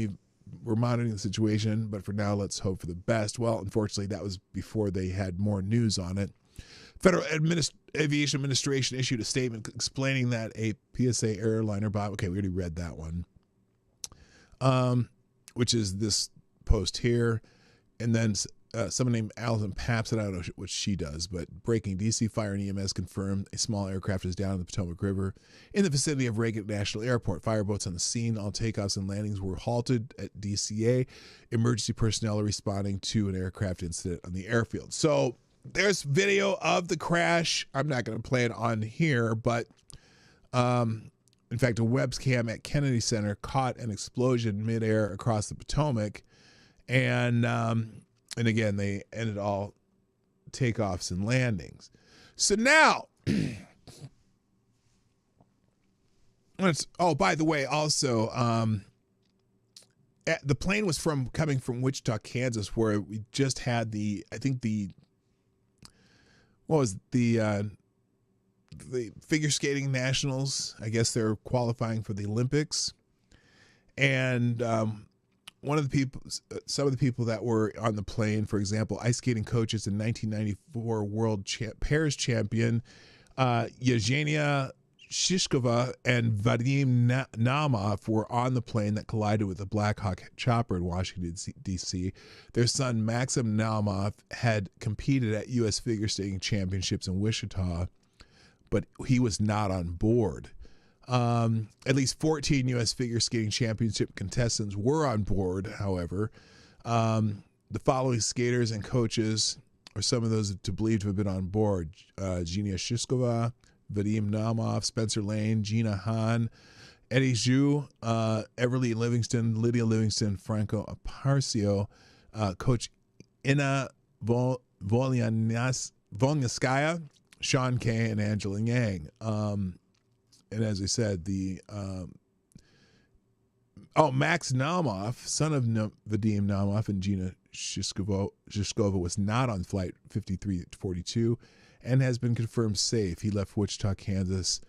We're monitoring the situation, but for now, let's hope for the best. Well, unfortunately, that was before they had more news on it. Federal Aviation Administration issued a statement explaining that a PSA airliner bomb. Okay, we already read that one, which is this post here. And then someone named Allison Paps, and I don't know what she does, but breaking: DC Fire and EMS confirmed a small aircraft is down in the Potomac River in the vicinity of Reagan National Airport. Fireboats on the scene. All takeoffs and landings were halted at DCA. Emergency personnel are responding to an aircraft incident on the airfield. So there's video of the crash. I'm not going to play it on here, but in fact, a webcam at Kennedy Center caught an explosion midair across the Potomac, and again, they ended all takeoffs and landings. So now, oh, by the way, also, the plane was coming from Wichita, Kansas, where we just had the figure skating nationals. I guess they're qualifying for the Olympics, and some of the people that were on the plane, for example, ice skating coaches and 1994 world pairs champion Yevgenia Shishkova and Vadim Naumov were on the plane that collided with a Black Hawk chopper in Washington, D.C. Their son, Maxim Naumov, had competed at U.S. Figure Skating Championships in Wichita, but he was not on board. At least 14 U.S. Figure Skating Championship contestants were on board, however. The following skaters and coaches are some of those to believe to have been on board: Genia Shishkova, Vadim Naumov, Spencer Lane, Gina Hahn, Eddie Zhu, Everly Livingston, Lydia Livingston, Franco Aparcio, Coach Ina Volnyaskaya, Sean Kay, and Angela Yang. And as I said, Max Naumov, son of Vadim Naumov and Gina Shishkova, was not on flight 5342 and has been confirmed safe. He left Wichita, Kansas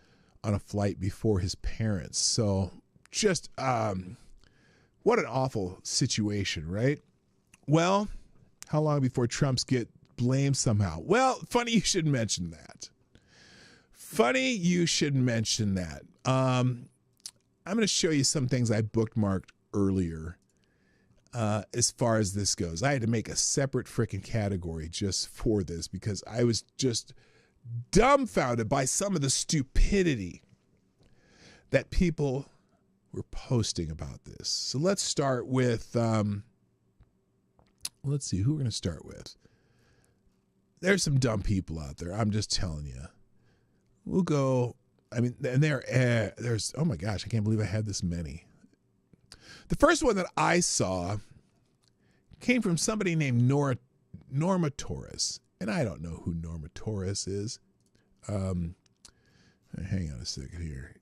on a flight before his parents. So just what an awful situation, right? Well, how long before Trumps get blamed somehow? Well, funny you should mention that. Funny you should mention that. I'm going to show you some things I bookmarked earlier as far as this goes. I had to make a separate freaking category just for this because I was just dumbfounded by some of the stupidity that people were posting about this. So let's start with, let's see who we're going to start with. There's some dumb people out there. I'm just telling you. We'll go, and there's, oh my gosh, I can't believe I had this many. The first one that I saw came from somebody named Norma Torres, and I don't know who Norma Torres is. Hang on a second here.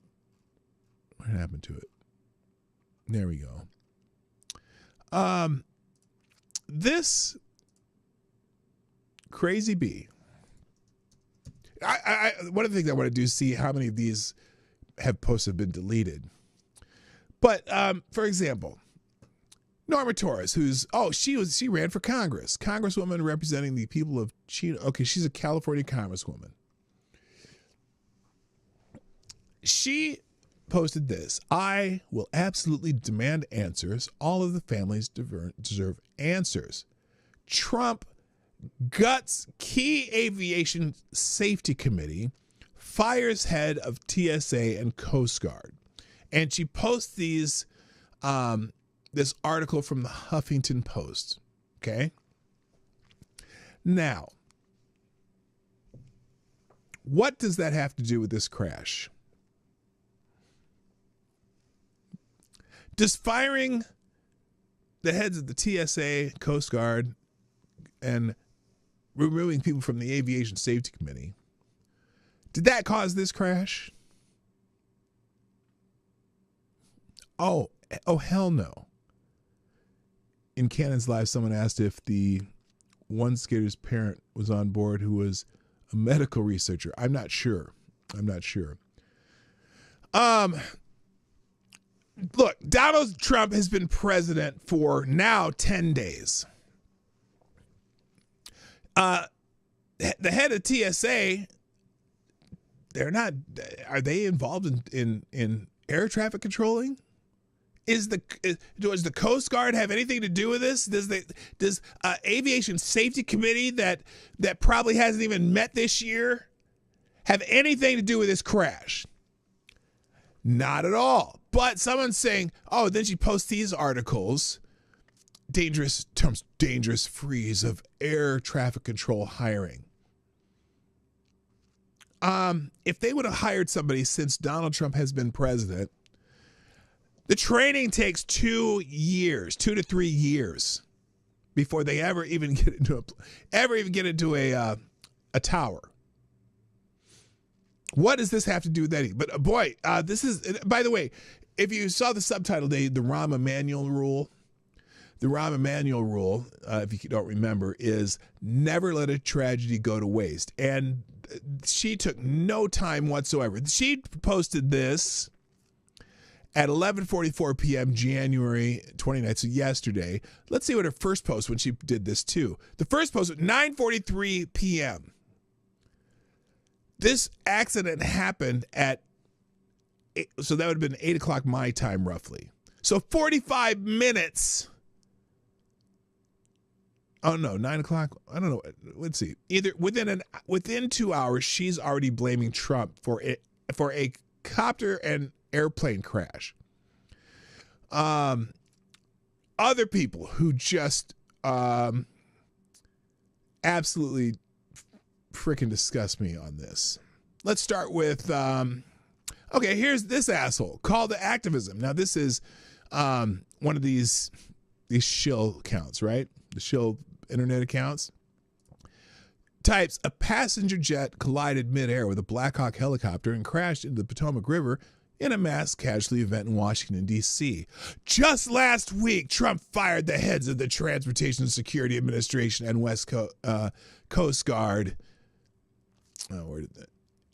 What happened to it? There we go. This Crazy Bee. One of the things I want to do is see how many of these posts have been deleted. But for example, Norma Torres, she ran for Congress, Congresswoman representing the people of Chino. Okay, she's a California Congresswoman. She posted this: "I will absolutely demand answers. All of the families deserve answers. Trump guts key aviation safety committee, fires head of TSA and Coast Guard." And she posts this article from the Huffington Post. Okay. Now, what does that have to do with this crash? Does firing the heads of the TSA, Coast Guard, and removing people from the Aviation Safety Committee, did that cause this crash? Oh, hell no. In Cannon's Live, someone asked if the one skater's parent was on board who was a medical researcher. I'm not sure. Look, Donald Trump has been president for now 10 days. The head of TSA, are they involved in air traffic controlling? does the Coast Guard have anything to do with this? Does Aviation Safety Committee that probably hasn't even met this year have anything to do with this crash? Not at all. But someone's saying, oh, then she posts these articles. Dangerous freeze of air traffic control hiring. If they would have hired somebody since Donald Trump has been president, the training takes 2 to 3 years before they ever even get into a tower. What does this have to do with anything? But boy, this is, by the way, if you saw the subtitle, the Rahm Emanuel Rule. The Rahm Emanuel Rule, if you don't remember, is never let a tragedy go to waste. And she took no time whatsoever. She posted this at 11:44 p.m. January 29th, so yesterday. Let's see what her first post when she did this too. The first post at 9:43 p.m. This accident happened so that would have been 8 o'clock my time roughly. So 45 minutes. Oh no, 9 o'clock. I don't know. Let's see. Either within 2 hours, she's already blaming Trump for a copter and airplane crash. Other people who just absolutely freaking disgust me on this. Let's start with okay. Here's this asshole. Call to activism. Now this is one of these shill accounts, right? The shill internet accounts. Types, a passenger jet collided midair with a Black Hawk helicopter and crashed into the Potomac River in a mass casualty event in Washington, D.C. Just last week, Trump fired the heads of the Transportation Security Administration and West Coast Guard. Oh, where did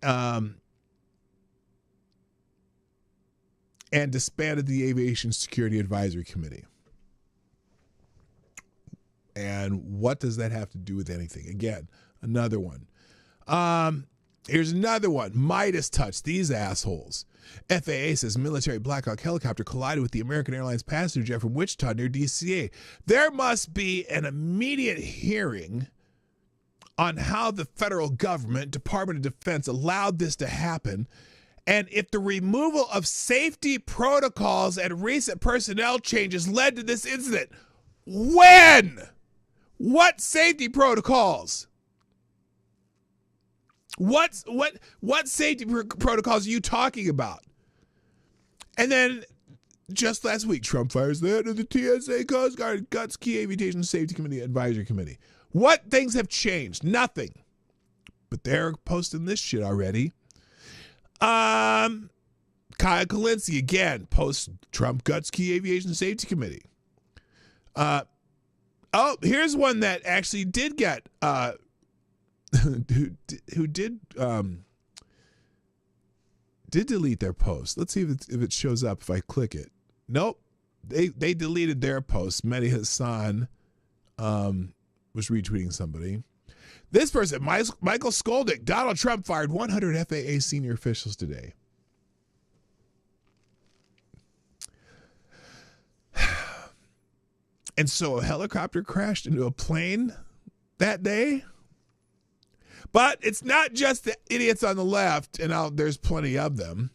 that? And disbanded the Aviation Security Advisory Committee. And what does that have to do with anything? Again, another one. Here's another one. Midas touch. These assholes. FAA says military Black Hawk helicopter collided with the American Airlines passenger jet from Wichita near DCA. There must be an immediate hearing on how the federal government, Department of Defense, allowed this to happen, and if the removal of safety protocols and recent personnel changes led to this incident. When? What safety protocols? What safety protocols are you talking about? And then just last week, Trump fires the head of the TSA, Coast Guard, Guts, Key Aviation Safety Committee Advisory Committee. What things have changed? Nothing. But they're posting this shit already. Kyle Kalinske again posts Trump Guts, Key Aviation Safety Committee. Oh, here's one that actually did get who did delete their post. Let's see if it shows up if I click it. Nope. They deleted their post. Mehdi Hassan was retweeting somebody. This person, Michael Skolnick, Donald Trump fired 100 FAA senior officials today. And so a helicopter crashed into a plane that day. But it's not just the idiots on the left, and there's plenty of them.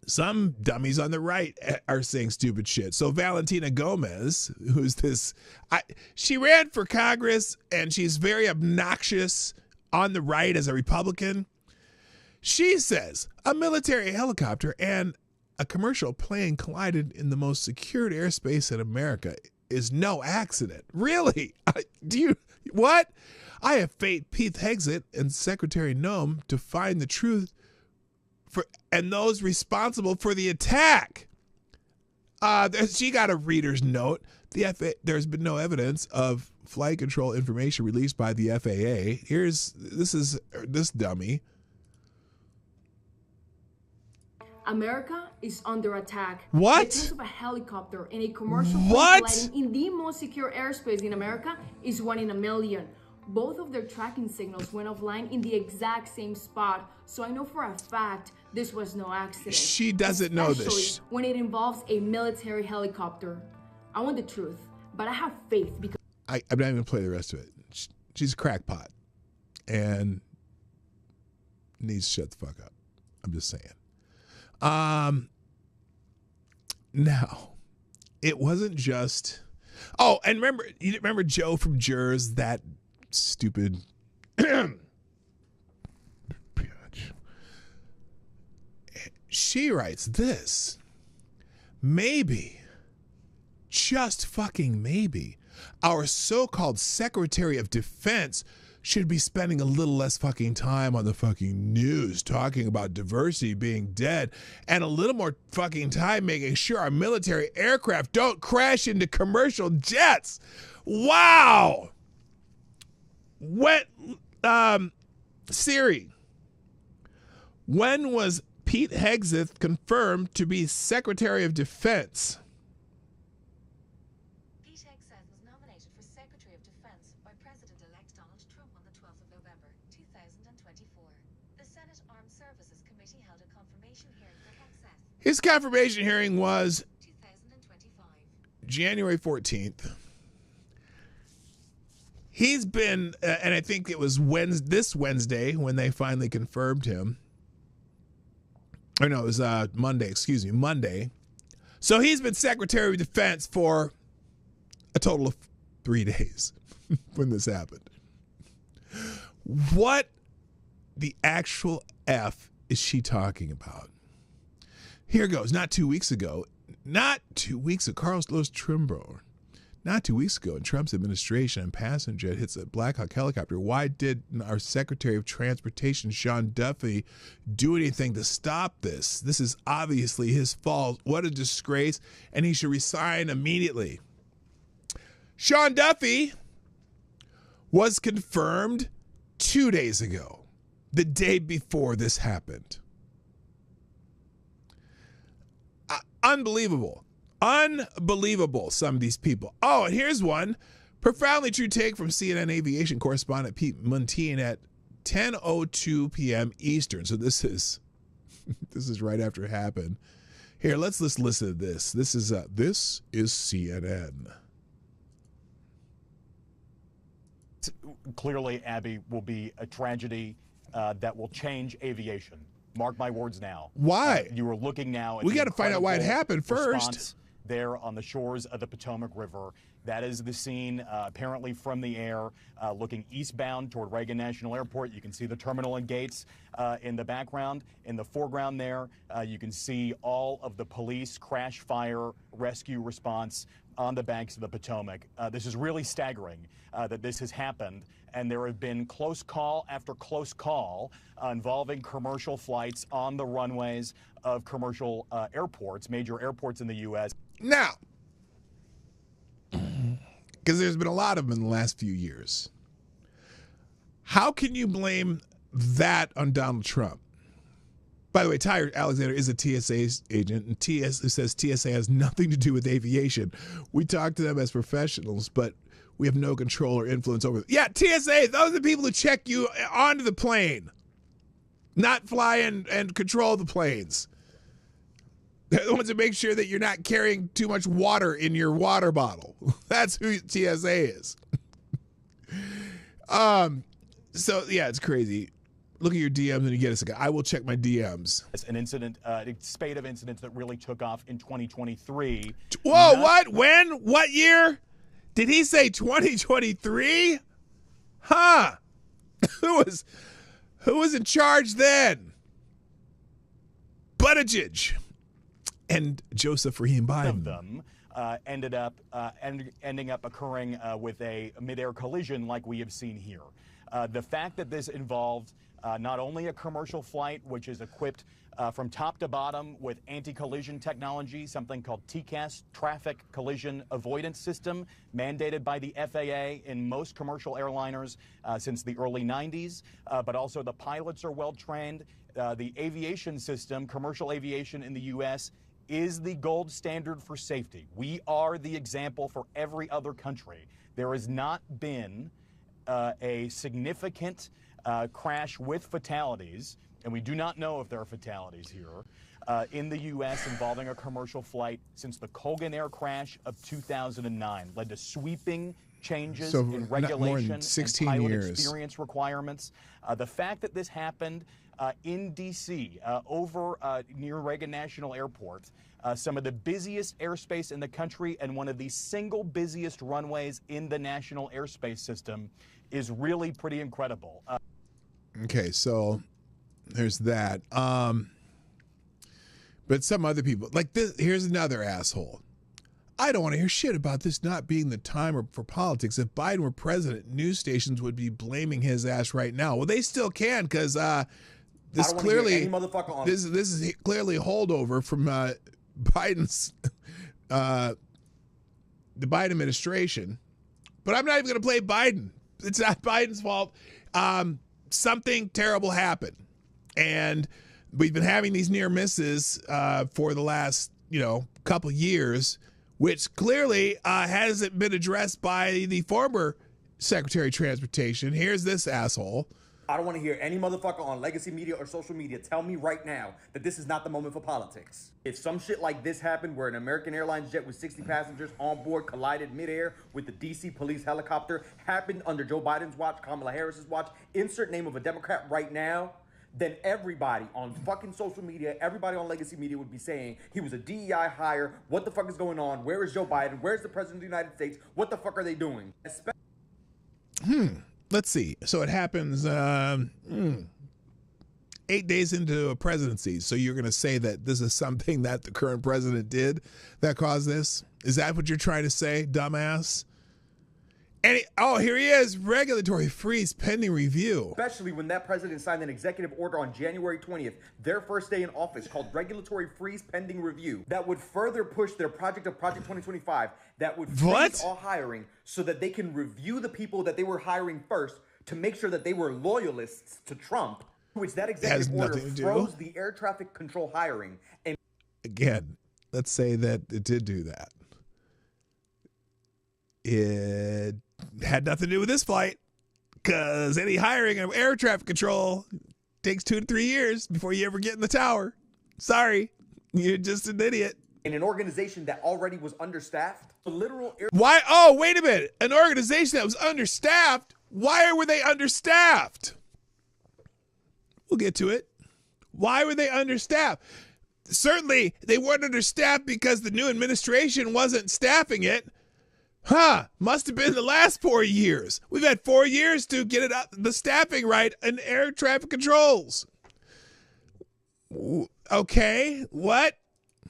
Some dummies on the right are saying stupid shit. So Valentina Gomez, who's this, she ran for Congress, and she's very obnoxious on the right as a Republican. She says a military helicopter and a commercial plane collided in the most secured airspace in America is no accident. Really? What? I have faith Pete Hegseth and Secretary Noem to find the truth and those responsible for the attack. She got a reader's note. There's been no evidence of flight control information released by the FAA. This is this dummy. America is under attack. What? The case of a helicopter and a commercial What? plane colliding in the most secure airspace in America is 1 in a million. Both of their tracking signals went offline in the exact same spot, so I know for a fact this was no accident. She doesn't know this. Especially when it involves a military helicopter. I want the truth, but I have faith because I'm not even going to play the rest of it. She's a crackpot and needs to shut the fuck up. I'm just saying. Now, it wasn't just... Oh, and you remember Joe from Jurors, that stupid... bitch. She writes this. Maybe, just fucking maybe, our so-called Secretary of Defense should be spending a little less fucking time on the fucking news talking about diversity being dead and a little more fucking time making sure our military aircraft don't crash into commercial jets. Wow. Siri, when was Pete Hegseth confirmed to be Secretary of Defense? Pete Hegseth was nominated for Secretary of Defense by President-elect Donald Trump on the 12th of November, 2024. The Senate Armed Services Committee held a confirmation hearing for Hegseth. His confirmation hearing was 2025. January 14th. He's been, and I think it was this Wednesday when they finally confirmed him. Or no, it was Monday. So he's been Secretary of Defense for a total of 3 days when this happened. What the actual F is she talking about? Here goes. Not 2 weeks ago, Carlos Trimbo. Not 2 weeks ago, in Trump's administration, a passenger jet hits a Black Hawk helicopter. Why did our Secretary of Transportation, Sean Duffy, do anything to stop this? This is obviously his fault. What a disgrace, and he should resign immediately. Sean Duffy was confirmed 2 days ago, the day before this happened. Unbelievable. Unbelievable, some of these people. Oh, and here's one. Profoundly true take from CNN aviation correspondent Pete Montine at 10:02 p.m. Eastern. So this is right after it happened. Here, let's listen to this. This is CNN. Clearly, Abby, will be a tragedy that will change aviation. Mark my words now. Why? You are looking now at we got to find out why it happened first. There on the shores of the Potomac River. That is the scene, apparently from the air, looking eastbound toward Reagan National Airport. You can see the terminal and gates in the background. In the foreground there, you can see all of the police crash fire rescue response on the banks of the Potomac. This is really staggering that this has happened, and there have been close call after close call involving commercial flights on the runways of commercial airports, major airports in the U.S. Now, because there's been a lot of them in the last few years, how can you blame that on Donald Trump? By the way, Tyre Alexander is a TSA agent, and says TSA has nothing to do with aviation. We talk to them as professionals, but we have no control or influence over them. Yeah, TSA, those are the people who check you onto the plane, not fly and control the planes. They're the ones that make sure that you're not carrying too much water in your water bottle. That's who TSA is. So, yeah, it's crazy. Look at your DMs and you get us a guy. I will check my DMs. It's an incident, a spate of incidents that really took off in 2023. Whoa, what? When? What year? Did he say 2023? Huh? Who was in charge then? Buttigieg and Joseph Rahim Biden. Of them ending up occurring with a midair collision like we have seen here. The fact that this involved not only a commercial flight, which is equipped from top to bottom with anti-collision technology, something called TCAS, Traffic Collision Avoidance System, mandated by the FAA in most commercial airliners since the early 90s, but also the pilots are well trained. The aviation system, commercial aviation in the U.S., is the gold standard for safety. We are the example for every other country. There has not been a significant crash with fatalities and we do not know if there are fatalities here, in the U.S. involving a commercial flight since the Colgan Air crash of 2009 led to sweeping changes in regulation and pilot experience requirements. The fact that this happened in D.C. Over near Reagan National Airport, some of the busiest airspace in the country and one of the single busiest runways in the national airspace system, is really pretty incredible. Okay, so there's that. But some other people, like this, here's another asshole. I don't want to hear shit about this not being the time for politics. If Biden were president, news stations would be blaming his ass right now. Well, they still can, because this clearly, this is clearly a holdover from Biden's the Biden administration. But I'm not even going to play Biden. It's not Biden's fault. Something terrible happened, and we've been having these near misses for the last, couple years, which clearly hasn't been addressed by the former Secretary of Transportation. Here's this asshole. I don't want to hear any motherfucker on legacy media or social media tell me right now that this is not the moment for politics. If some shit like this happened where an American Airlines jet with 60 passengers on board collided midair with the DC police helicopter, happened under Joe Biden's watch, Kamala Harris's watch, insert name of a Democrat right now, then everybody on fucking social media, everybody on legacy media would be saying he was a DEI hire. What the fuck is going on? Where is Joe Biden? Where's the president of the United States? What the fuck are they doing? Let's see. So it happens 8 days into a presidency. So you're going to say that this is something that the current president did that caused this? Is that what you're trying to say, dumbass? Here he is. Regulatory freeze pending review. Especially when that president signed an executive order on January 20th, their first day in office, called regulatory freeze pending review, that would further push their project of Project 2025, that would freeze all hiring so that they can review the people that they were hiring first to make sure that they were loyalists to Trump, which that executive order froze the air traffic control hiring. And again, let's say that it did do that. It had nothing to do with this flight, because any hiring of air traffic control takes 2 to 3 years before you ever get in the tower. Sorry, you're just an idiot. In an organization that already was understaffed, the literal air. Why? Oh, wait a minute. An organization that was understaffed. Why were they understaffed? We'll get to it. Why were they understaffed? Certainly, they weren't understaffed because the new administration wasn't staffing it. Must have been the last 4 years. We've had 4 years to get it up, the staffing right in air traffic controls. Okay, what?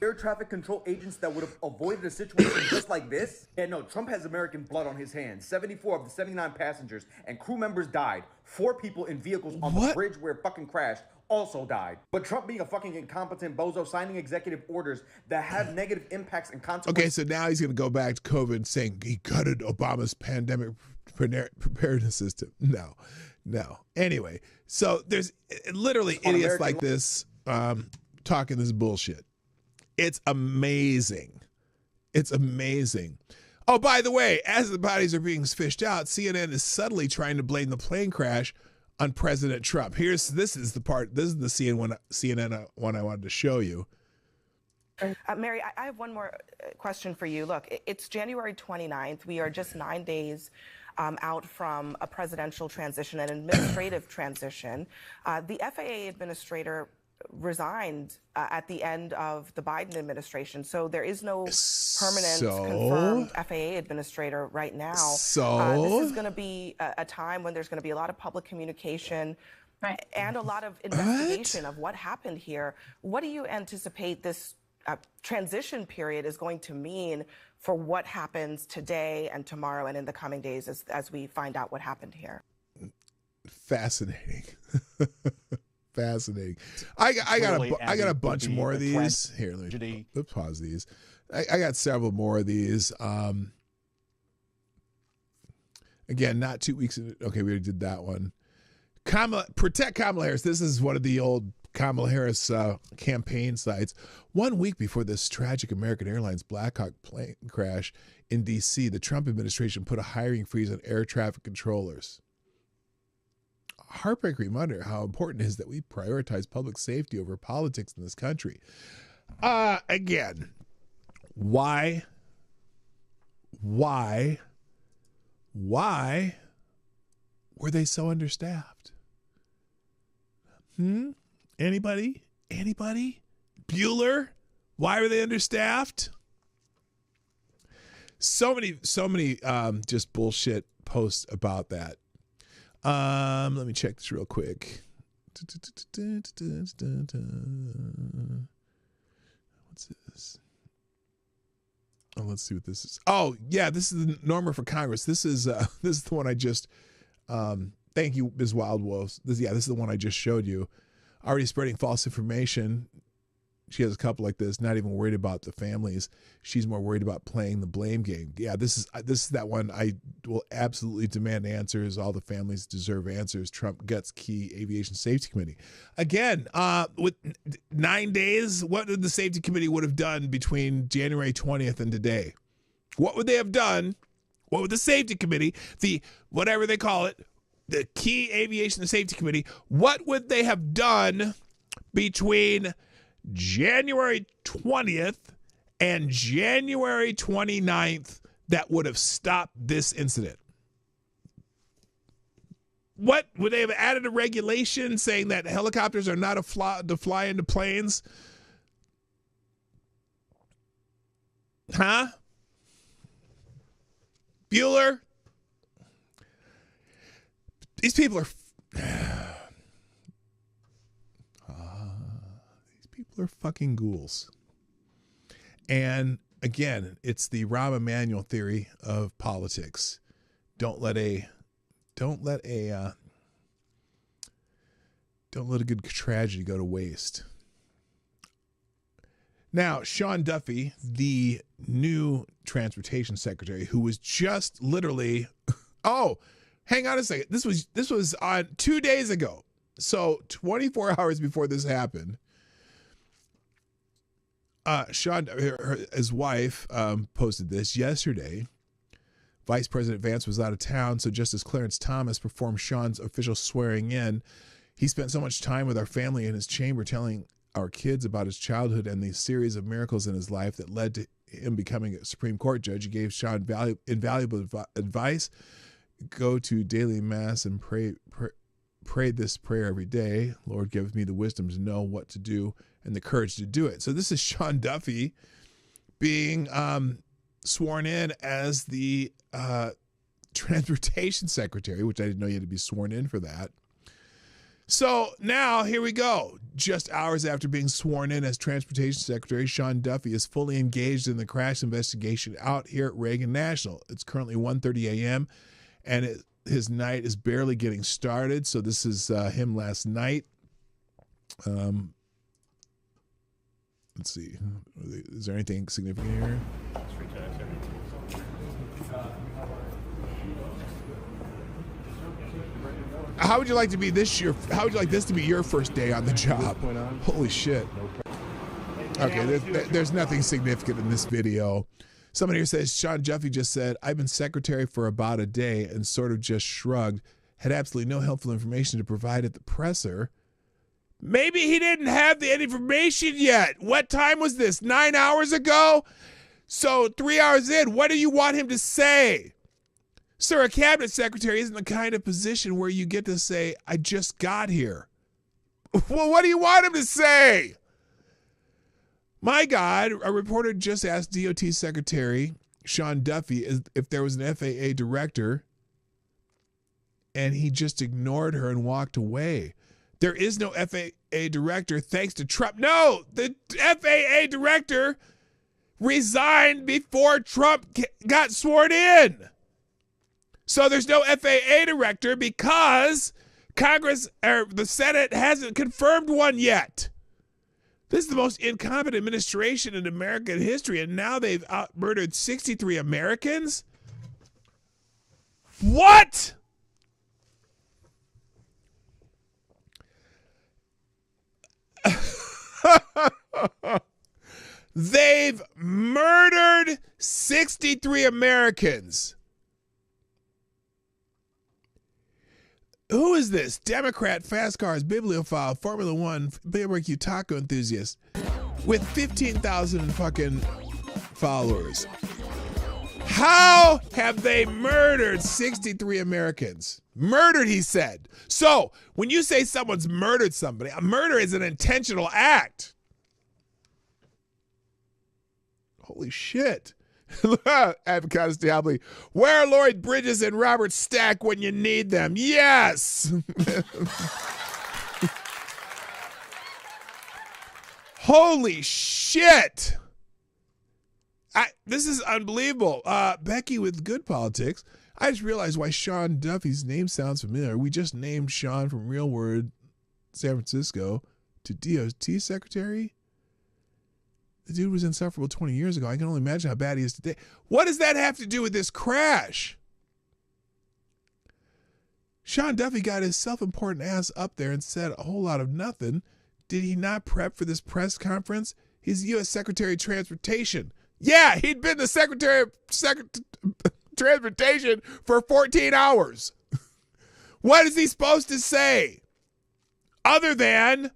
Air traffic control agents that would have avoided a situation just like this? Yeah, no, Trump has American blood on his hands. 74 of the 79 passengers and crew members died. 4 people in vehicles on the bridge where it fucking crashed also died. But Trump, being a fucking incompetent bozo, signing executive orders that have negative impacts and consequences. Okay, so now he's going to go back to COVID saying he gutted Obama's pandemic preparedness system. No. Anyway, so there's literally idiots like this talking this bullshit. It's amazing. It's amazing. Oh, by the way, as the bodies are being fished out, CNN is subtly trying to blame the plane crash on President Trump. This is the CNN one I wanted to show you. Mary, I have one more question for you. Look, it's January 29th. We are just 9 days out from a presidential transition, an administrative transition. The FAA administrator resigned at the end of the Biden administration. So there is no permanent confirmed FAA administrator right now. This is going to be a time when there's going to be a lot of public communication and a lot of investigation of what happened here. What do you anticipate this transition period is going to mean for what happens today and tomorrow and in the coming days as we find out what happened here? Fascinating. Fascinating. I got a bunch more of these. Here, let me pause these. I got several more of these. Again, not 2 weeks. Okay, we already did that one. Protect Kamala Harris. This is one of the old Kamala Harris campaign sites. 1 week before this tragic American Airlines Black Hawk plane crash in D.C., the Trump administration put a hiring freeze on air traffic controllers. heartbreaking reminder how important it is that we prioritize public safety over politics in this country. Again, why were they so understaffed? Anybody? Bueller? Why were they understaffed? So many just bullshit posts about that. Let me check this real quick. What's this? Oh, let's see what this is. Oh, yeah, this is the normer for Congress. This is the one I just thank you, Ms. Wildwolves. This is the one I just showed you. Already spreading false information. She has a couple like this, not even worried about the families. She's more worried about playing the blame game. Yeah, this is that one. I will absolutely demand answers. All the families deserve answers. Trump guts key aviation safety committee. Again, with 9 days, what would the safety committee would have done between January 20th and today? What would they have done? What would the safety committee, the whatever they call it, the key aviation safety committee, what would they have done between January 20th and January 29th that would have stopped this incident? What would they have added a regulation saying that helicopters are not to fly into planes? Huh? Bueller? These people are are fucking ghouls. And again, it's the Rahm Emanuel theory of politics. Don't let a good tragedy go to waste. Now, Sean Duffy, the new transportation secretary, who was just literally hang on a second. This was on 2 days ago. So 24 hours before this happened. Sean, his wife, posted this yesterday. Vice President Vance was out of town, so Justice Clarence Thomas performed Sean's official swearing in. He spent so much time with our family in his chamber telling our kids about his childhood and the series of miracles in his life that led to him becoming a Supreme Court judge. He gave Sean invaluable advice. Go to daily mass and pray this prayer every day. Lord, give me the wisdom to know what to do and the courage to do it. So this is Sean Duffy being sworn in as the transportation secretary, which I didn't know you had to be sworn in for that. So now here we go. Just hours after being sworn in as transportation secretary, Sean Duffy is fully engaged in the crash investigation out here at Reagan National. It's currently 1:30 a.m. and his night is barely getting started. So this is him last night. Let's see. Is there anything significant here? How would you like to be this year? How would you like this to be your first day on the job? Holy shit. Okay, there's nothing significant in this video. Someone here says, Sean Duffy just said, I've been secretary for about a day and sort of just shrugged, had absolutely no helpful information to provide at the presser. Maybe he didn't have the information yet. What time was this? 9 hours ago? So 3 hours in, what do you want him to say? Sir, a cabinet secretary isn't the kind of position where you get to say, I just got here. Well, what do you want him to say? My God, a reporter just asked DOT Secretary Sean Duffy if there was an FAA director, and he just ignored her and walked away. There is no FAA director thanks to Trump. No, the FAA director resigned before Trump got sworn in. So there's no FAA director because Congress or the Senate hasn't confirmed one yet. This is the most incompetent administration in American history, and now they've murdered 63 Americans? What? They've murdered 63 Americans. Who is this? Democrat, fast cars, bibliophile, Formula One, barbecue taco enthusiast with 15,000 fucking followers. How have they murdered 63 Americans? Murdered, he said. So when you say someone's murdered somebody, a murder is an intentional act. Holy shit. Avocados Diablo. Where are Lloyd Bridges and Robert Stack when you need them? Yes. Holy shit. This is unbelievable. Becky with Good Politics. I just realized why Sean Duffy's name sounds familiar. We just named Sean from Real Word San Francisco to DOT secretary. The dude was insufferable 20 years ago. I can only imagine how bad he is today. What does that have to do with this crash? Sean Duffy got his self-important ass up there and said a whole lot of nothing. Did he not prep for this press conference? He's U.S. Secretary of Transportation. Yeah, he'd been the Secretary of Transportation for 14 hours. What is he supposed to say? Other than,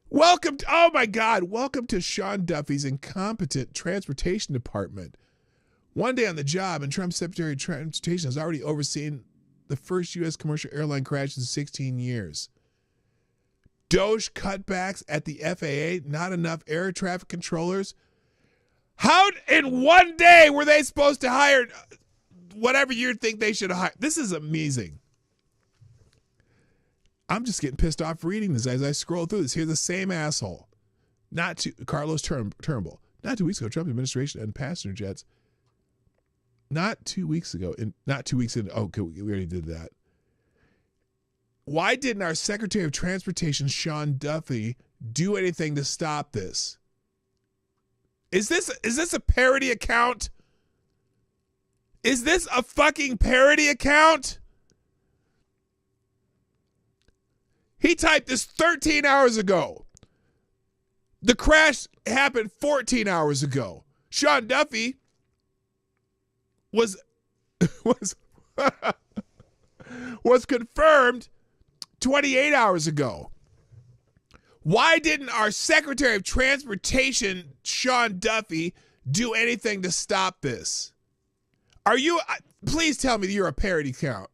welcome to Sean Duffy's incompetent transportation department. One day on the job, and Trump's Secretary of Transportation has already overseen the first U.S. commercial airline crash in 16 years. Doge cutbacks at the FAA, not enough air traffic controllers. How in one day were they supposed to hire whatever you think they should hire? This is amazing. I'm just getting pissed off reading this as I scroll through this. Here's the same asshole. Carlos Turnbull. Not 2 weeks ago, Trump administration and passenger jets. Not 2 weeks ago. Okay, we already did that. Why didn't our Secretary of Transportation, Sean Duffy, do anything to stop this? Is this a parody account? Is this a fucking parody account? He typed this 13 hours ago. The crash happened 14 hours ago. Sean Duffy was confirmed 28 hours ago. Why didn't our Secretary of Transportation, Sean Duffy, do anything to stop this? Please tell me that you're a parody account.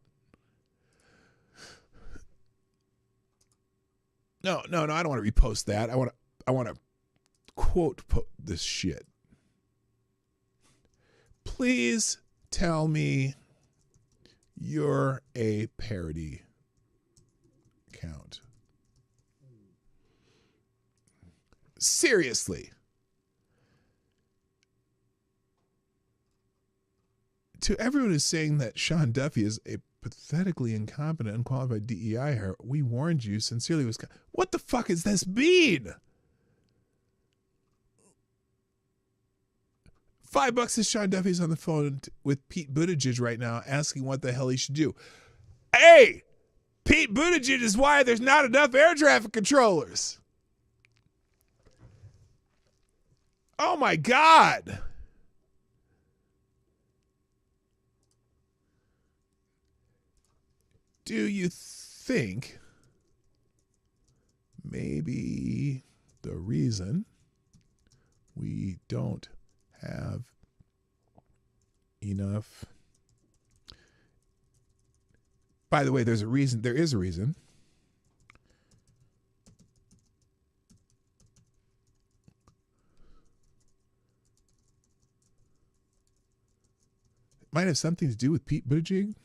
No, I don't want to repost that. I want to quote this shit. Please tell me you're a parody account. Seriously. To everyone who's saying that Sean Duffy is a pathetically incompetent, unqualified DEI hire, we warned you. Sincerely, what the fuck does this mean? $5 is Sean Duffy's on the phone with Pete Buttigieg right now asking what the hell he should do. Hey, Pete Buttigieg is why there's not enough air traffic controllers. Oh my God. Do you think maybe the reason we don't have enough? By the way, there is a reason. It might have something to do with Pete Buttigieg.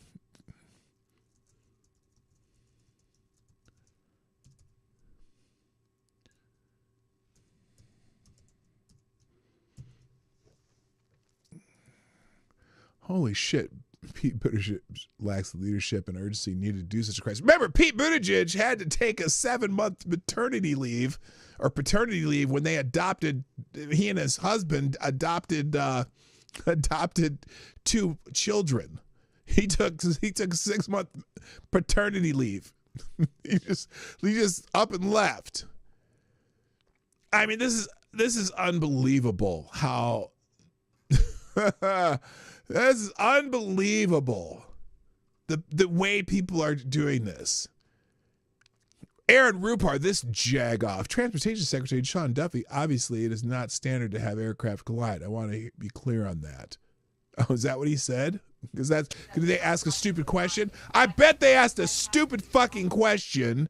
Holy shit, Pete Buttigieg lacks the leadership and urgency needed to do such a crisis. Remember, Pete Buttigieg had to take a 7-month maternity leave or paternity leave when they he and his husband adopted 2 children. He took a 6-month paternity leave. he just up and left. I mean, this is unbelievable how this is unbelievable. the way people are doing this. Aaron Rupar, this jagoff. Transportation Secretary Sean Duffy, obviously it is not standard to have aircraft collide. I want to be clear on that. Oh, is that what he said? Because did they ask a stupid question? I bet they asked a stupid fucking question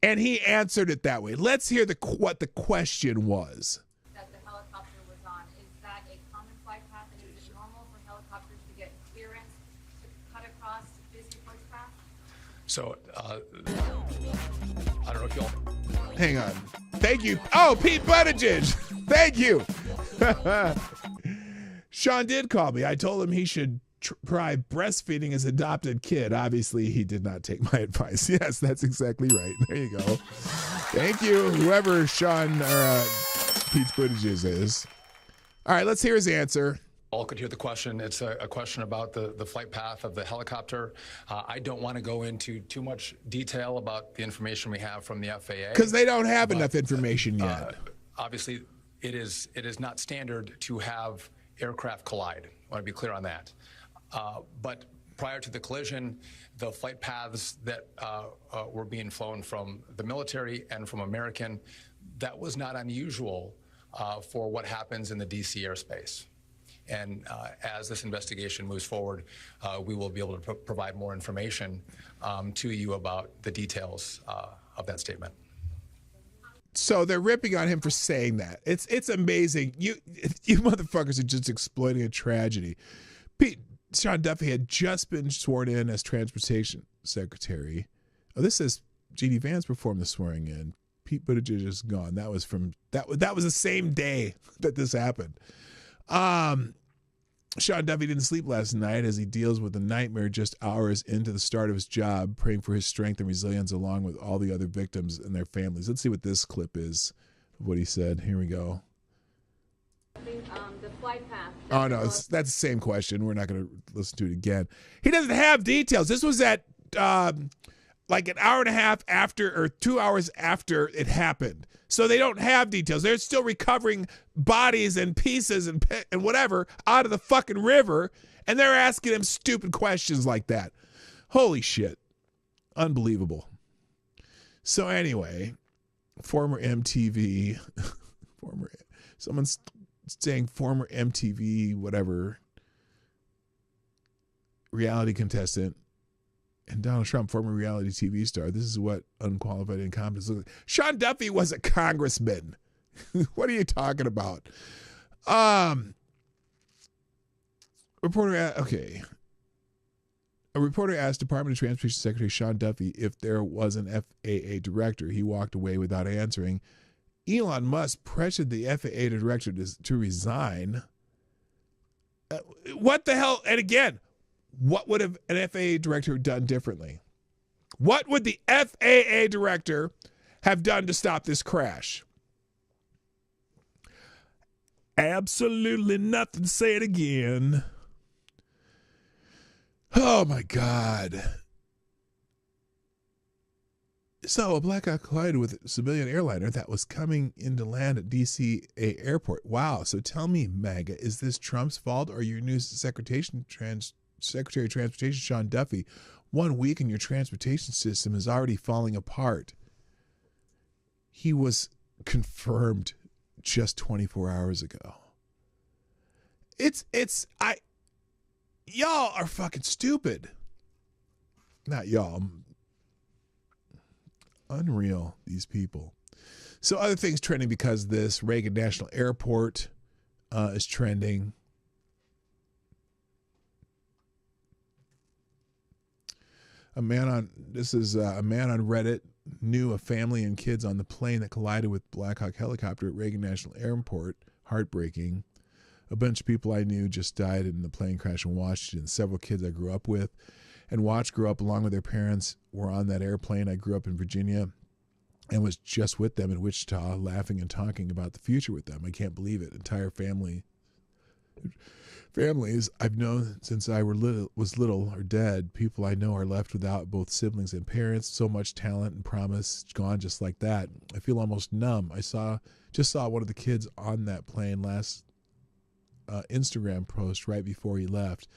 and he answered it that way. Let's hear what the question was. That the helicopter was on, is that a common flight path, and is it normal for helicopters to get clearance to cut across busy footpaths? So, I don't know if you'll... Hang on. Thank you. Oh, Pete Buttigieg. Thank you. Sean did call me. I told him he should try breastfeeding his adopted kid. Obviously, he did not take my advice. Yes, that's exactly right. There you go. Thank you, whoever Sean or Pete Buttigieg is. All right, let's hear his answer. All could hear the question. It's a question about the flight path of the helicopter. I don't want to go into too much detail about the information we have from the FAA. Because they don't have enough information yet. Obviously, it is not standard to have aircraft collide. I want to be clear on that. But prior to the collision, the flight paths that were being flown from the military and from American, that was not unusual for what happens in the D.C. airspace. And as this investigation moves forward, we will be able to provide more information to you about the details of that statement. So they're ripping on him for saying that. It's amazing. You motherfuckers are just exploiting a tragedy. Sean Duffy had just been sworn in as Transportation Secretary. Oh, this says J.D. Vance performed the swearing in. Pete Buttigieg is gone. That was the same day that this happened. Sean Duffy didn't sleep last night as he deals with a nightmare just hours into the start of his job, praying for his strength and resilience along with all the other victims and their families. Let's see what this clip is of what he said. Here we go. The flight path. Oh, no, that's the same question. We're not going to listen to it again. He doesn't have details. This was at like an hour and a half after or 2 hours after it happened. So they don't have details. They're still recovering bodies and pieces and whatever out of the fucking river, and they're asking him stupid questions like that. Holy shit. Unbelievable. So anyway, former MTV, someone's saying former MTV, whatever, reality contestant, and Donald Trump, former reality TV star. This is what unqualified incompetence looks like. Sean Duffy was a congressman. What are you talking about? A reporter asked Department of Transportation Secretary Sean Duffy if there was an FAA director. He walked away without answering. Elon Musk pressured the FAA director to resign. What the hell? And again, what would an FAA director done differently? What would the FAA director have done to stop this crash? Absolutely nothing. Say it again. Oh my God. So a Blackhawk collided with a civilian airliner that was coming in to land at DCA airport. Wow. So tell me, MAGA, is this Trump's fault or your new Secretary of Transportation, Sean Duffy? 1 week and your transportation system is already falling apart. He was confirmed just 24 hours ago. Y'all are fucking stupid. Not y'all. Unreal, these people. So other things trending because this Reagan National Airport is trending. A man on Reddit knew a family and kids on the plane that collided with Black Hawk helicopter at Reagan National Airport. Heartbreaking. A bunch of people I knew just died in the plane crash in Washington. Several kids I grew up with and watched grow up along with their parents were on that airplane. I grew up in Virginia and was just with them in Wichita, laughing and talking about the future with them. I can't believe it. Entire families I've known since I was little are dead. People I know are left without both siblings and parents. So much talent and promise gone just like that. I feel almost numb. I just saw one of the kids on that plane last Instagram post right before he left,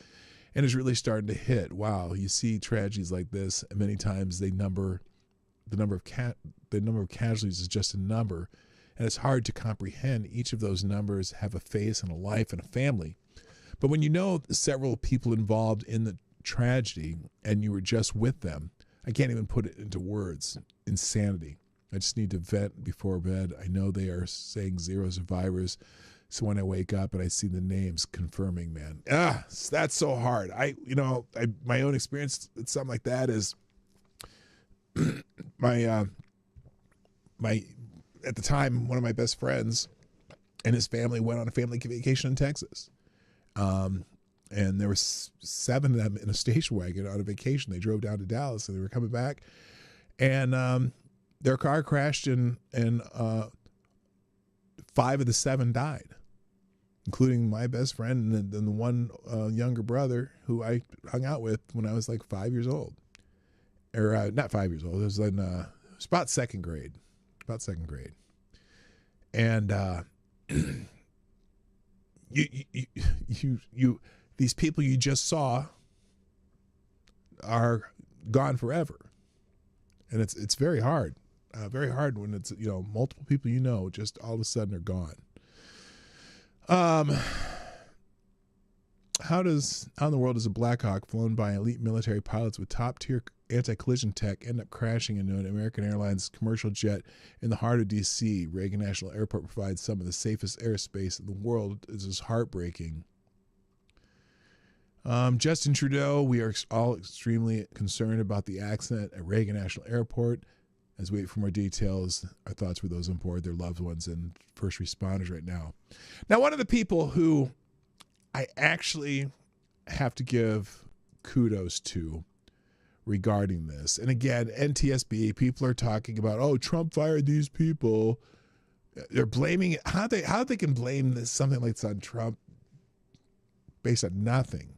and it's really starting to hit. Wow, you see tragedies like this, and many times the number of casualties is just a number, and it's hard to comprehend. Each of those numbers have a face and a life and a family. But when you know several people involved in the tragedy and you were just with them, I can't even put it into words. Insanity. I just need to vent before bed. I know they are saying 0 survivors. So when I wake up and I see the names confirming, man, that's so hard. My own experience with something like that is my at the time, one of my best friends and his family went on a family vacation in Texas. And there were 7 of them in a station wagon on a vacation. They drove down to Dallas and they were coming back, and their car crashed and 5 of the 7 died, including my best friend and the one younger brother who I hung out with when I was like 5 years old, or not 5 years old. It was about second grade, and you these people you just saw are gone forever, and it's very hard when it's multiple people just all of a sudden are gone. How in the world does a Black Hawk flown by elite military pilots with top-tier anti-collision tech end up crashing into an American Airlines commercial jet in the heart of D.C.? Reagan National Airport provides some of the safest airspace in the world. This is heartbreaking. Justin Trudeau, we are all extremely concerned about the accident at Reagan National Airport. As we wait for more details, our thoughts with those on board, their loved ones, and first responders right now. Now, one of the people who I actually have to give kudos to regarding this, and again, NTSB, people are talking about, oh, Trump fired these people. They're blaming it. How they can blame this, something like this on Trump based on nothing.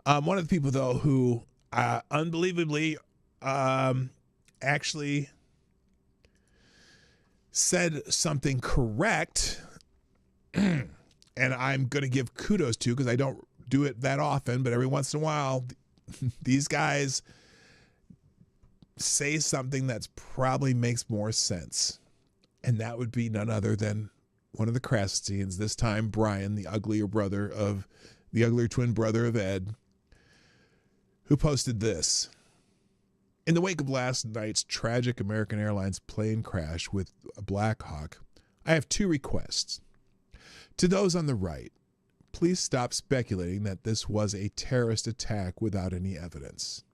One of the people, though, who unbelievably actually said something correct, and I'm going to give kudos to, because I don't do it that often, but every once in a while, these guys say something that's probably makes more sense. And that would be none other than one of the Krassensteins, this time Brian, the uglier twin brother of Ed, who posted this. In the wake of last night's tragic American Airlines plane crash with a Black Hawk, I have 2 requests. To those on the right, please stop speculating that this was a terrorist attack without any evidence.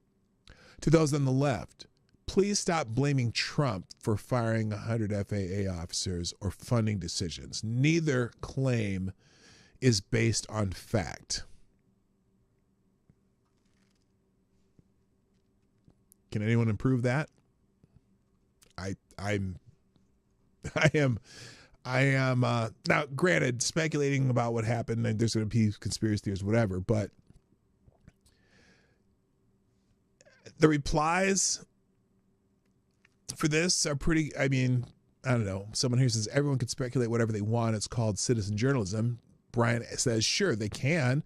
To those on the left, please stop blaming Trump for firing 100 FAA officers or funding decisions. Neither claim is based on fact. Can anyone improve that? I am now, granted, speculating about what happened, and there's going to be conspiracy theories, whatever, but the replies for this are pretty, I don't know. Someone here says everyone can speculate whatever they want. It's called citizen journalism. Brian says, sure, they can,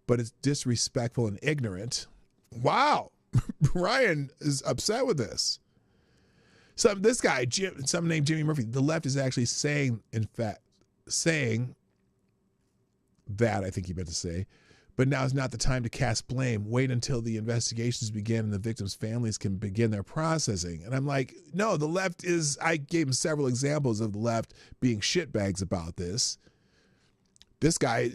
but it's disrespectful and ignorant. Wow. Brian is upset with this. This guy, someone named Jimmy Murphy, the left is actually saying that, I think he meant to say, but now is not the time to cast blame. Wait until the investigations begin and the victims' families can begin their processing. And I'm like, no, the left is, I gave him several examples of the left being shitbags about this. This guy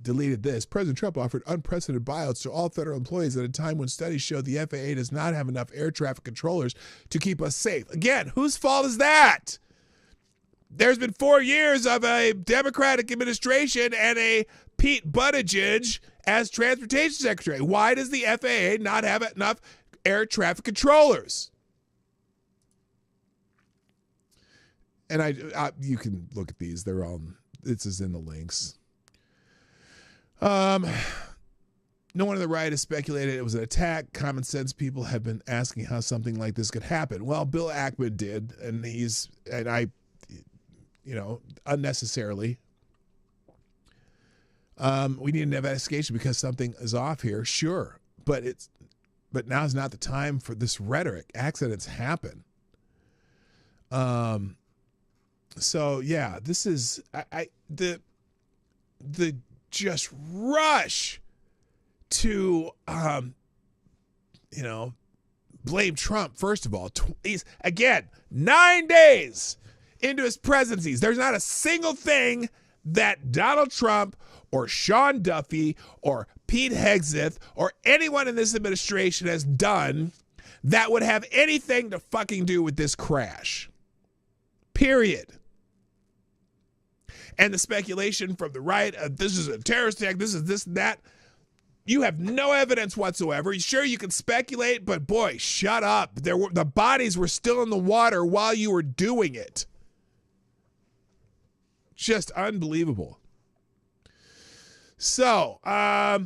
deleted this. President Trump offered unprecedented buyouts to all federal employees at a time when studies show the FAA does not have enough air traffic controllers to keep us safe. Again, whose fault is that? There's been 4 years of a Democratic administration and a Pete Buttigieg as transportation secretary. Why does the FAA not have enough air traffic controllers? And you can look at these. They're all, this is in the links. No one on the right has speculated it was an attack. Common sense people have been asking how something like this could happen. Well, Bill Ackman did, and unnecessarily We need an investigation because something is off here. Sure, but now's not the time for this rhetoric. Accidents happen. So yeah, this is the just rush to blame Trump. First of all, he's again 9 days into his presidency. There's not a single thing that Donald Trump or Sean Duffy or Pete Hegseth or anyone in this administration has done that would have anything to fucking do with this crash. Period. And the speculation from the right, this is a terrorist attack, this is this and that. You have no evidence whatsoever. Sure, you can speculate, but boy, shut up. The bodies were still in the water while you were doing it. Just unbelievable. So, we're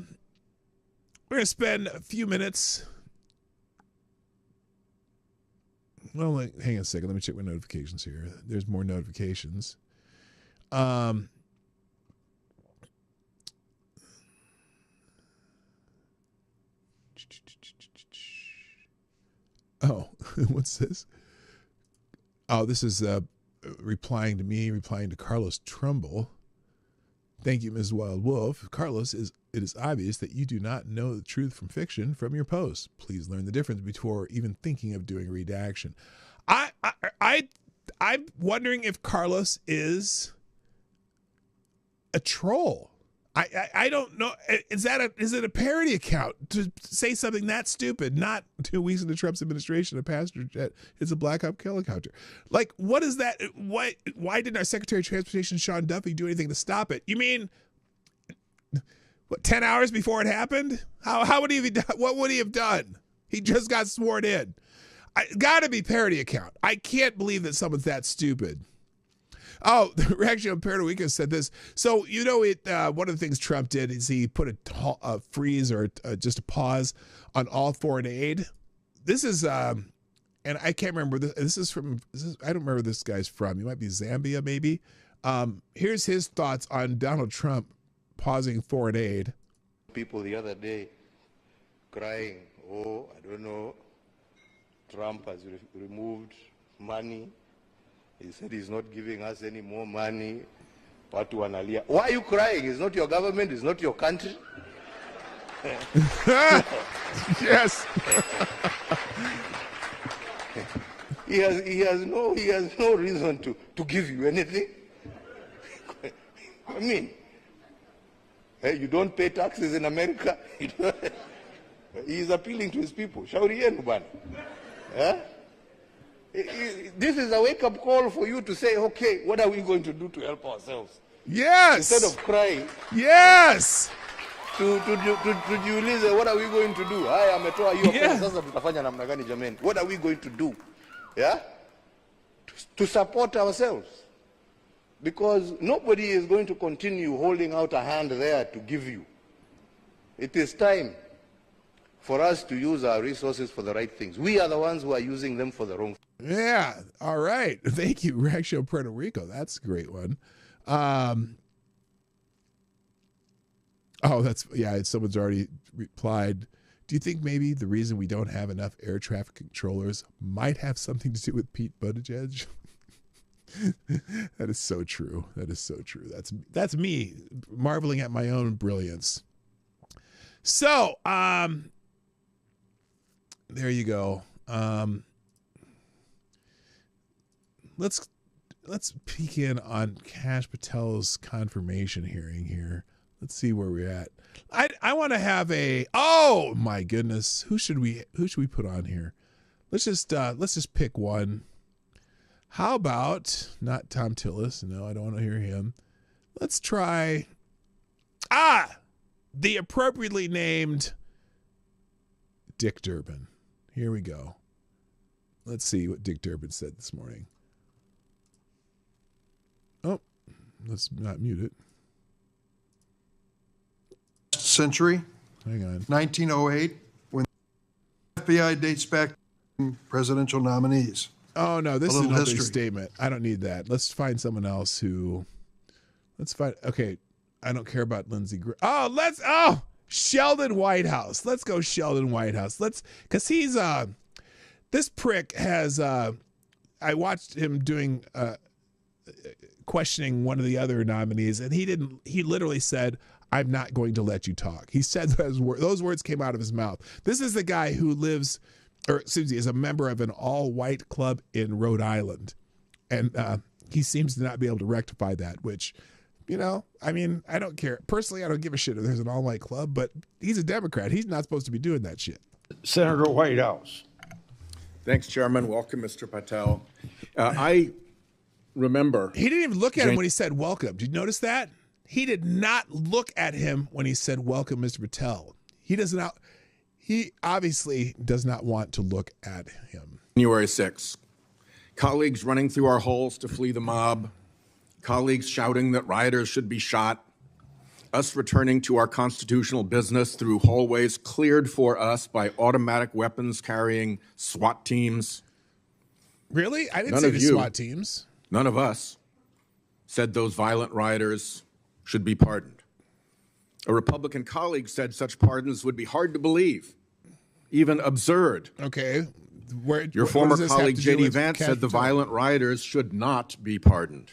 going to spend a few minutes. Well, hang on a second. Let me check my notifications here. There's more notifications. Oh, what's this? Oh, this is replying to me, replying to Carlos Trumbull. Thank you, Ms. Wild Wolf. Carlos, it is obvious that you do not know the truth from fiction from your posts. Please learn the difference before even thinking of doing redaction. I'm wondering if Carlos is a troll. I don't know. Is it a parody account to say something that stupid? Not 2 weeks into Trump's administration, a passenger jet hits a Black Hawk helicopter. Like, what is that? Why didn't our Secretary of Transportation, Sean Duffy, do anything to stop it? You mean, what, 10 hours before it happened? How would he have done? What would he have done? He just got sworn in. Got to be parody account. I can't believe that someone's that stupid. Oh, the reaction of Puerto Rico said this. So, one of the things Trump did is he put a freeze or just a pause on all foreign aid. This is, and I can't remember, I don't remember where this guy's from. He might be Zambia, maybe. Here's his thoughts on Donald Trump pausing foreign aid. People the other day crying, oh, I don't know, Trump has removed money. He said he's not giving us any more money. Watu wanalia. Why are you crying? It's not your government. It's not your country. Yes. He has no reason to give you anything. I mean, hey, you don't pay taxes in America. He's appealing to his people. Shauri yenu bana. Yeah? This is a wake-up call for you to say, okay, what are we going to do to help ourselves? Yes. Instead of crying. Yes. To jiulize, what are we going to do? Haya ametoa hiyo pesa, sasa tutafanya namna gani jameni? What are we going to do? Yeah? To support ourselves. Because nobody is going to continue holding out a hand there to give you. It is time for us to use our resources for the right things. We are the ones who are using them for the wrong things. Yeah. All right. Thank you, Reaction Puerto Rico. That's a great one. Someone's already replied. Do you think maybe the reason we don't have enough air traffic controllers might have something to do with Pete Buttigieg? That is so true. That is so true. That's me marveling at my own brilliance. So, there you go. Let's peek in on Kash Patel's confirmation hearing here. Let's see where we're at. I want to have oh my goodness, who should we put on here? Let's just pick one. How about not Tom Tillis? No, I don't want to hear him. Let's try the appropriately named Dick Durbin. Here we go. Let's see what Dick Durbin said this morning. Oh, let's not mute it. Century. Hang on. 1908, when the FBI dates back to presidential nominees. Oh, no, this is an opening history. statement. I don't need that. Let's find someone else who... Okay. I don't care about Lindsey Graham. Sheldon Whitehouse. Let's go Sheldon Whitehouse. Because he's, this prick has, I watched him doing, questioning one of the other nominees, and he literally said, I'm not going to let you talk. He said those words came out of his mouth. This is the guy who is a member of an all-white club in Rhode Island. And he seems to not be able to rectify that, which, I mean, I don't care. Personally, I don't give a shit if there's an all-white club, but he's a Democrat. He's not supposed to be doing that shit. Senator Whitehouse. Thanks, Chairman. Welcome, Mr. Patel. I remember... He didn't even look at him when he said welcome. Did you notice that? He did not look at him when he said welcome, Mr. Patel. He obviously does not want to look at him. January 6th. Colleagues running through our halls to flee the mob. Colleagues shouting that rioters should be shot. Us returning to our constitutional business through hallways cleared for us by automatic weapons carrying SWAT teams. Really? I didn't say the SWAT teams. None of us said those violent rioters should be pardoned. A Republican colleague said such pardons would be hard to believe, even absurd. Okay. Your former colleague J.D. Vance said the violent rioters should not be pardoned.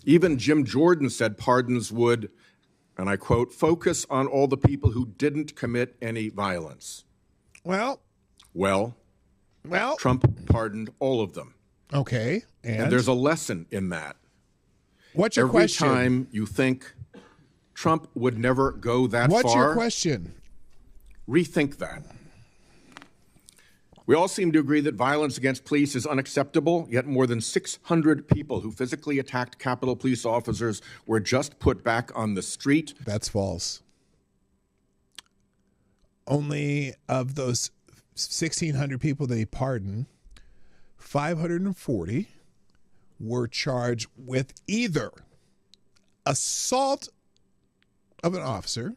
Even Jim Jordan said pardons would, and I quote, focus on all the people who didn't commit any violence. Well, Trump pardoned all of them. Okay. And there's a lesson in that. What's your question? Every time you think Trump would never go that far. What's your question? Rethink that. We all seem to agree that violence against police is unacceptable, yet more than 600 people who physically attacked Capitol Police officers were just put back on the street. That's false. Only of those 1,600 people that he pardoned, 540 were charged with either assault of an officer,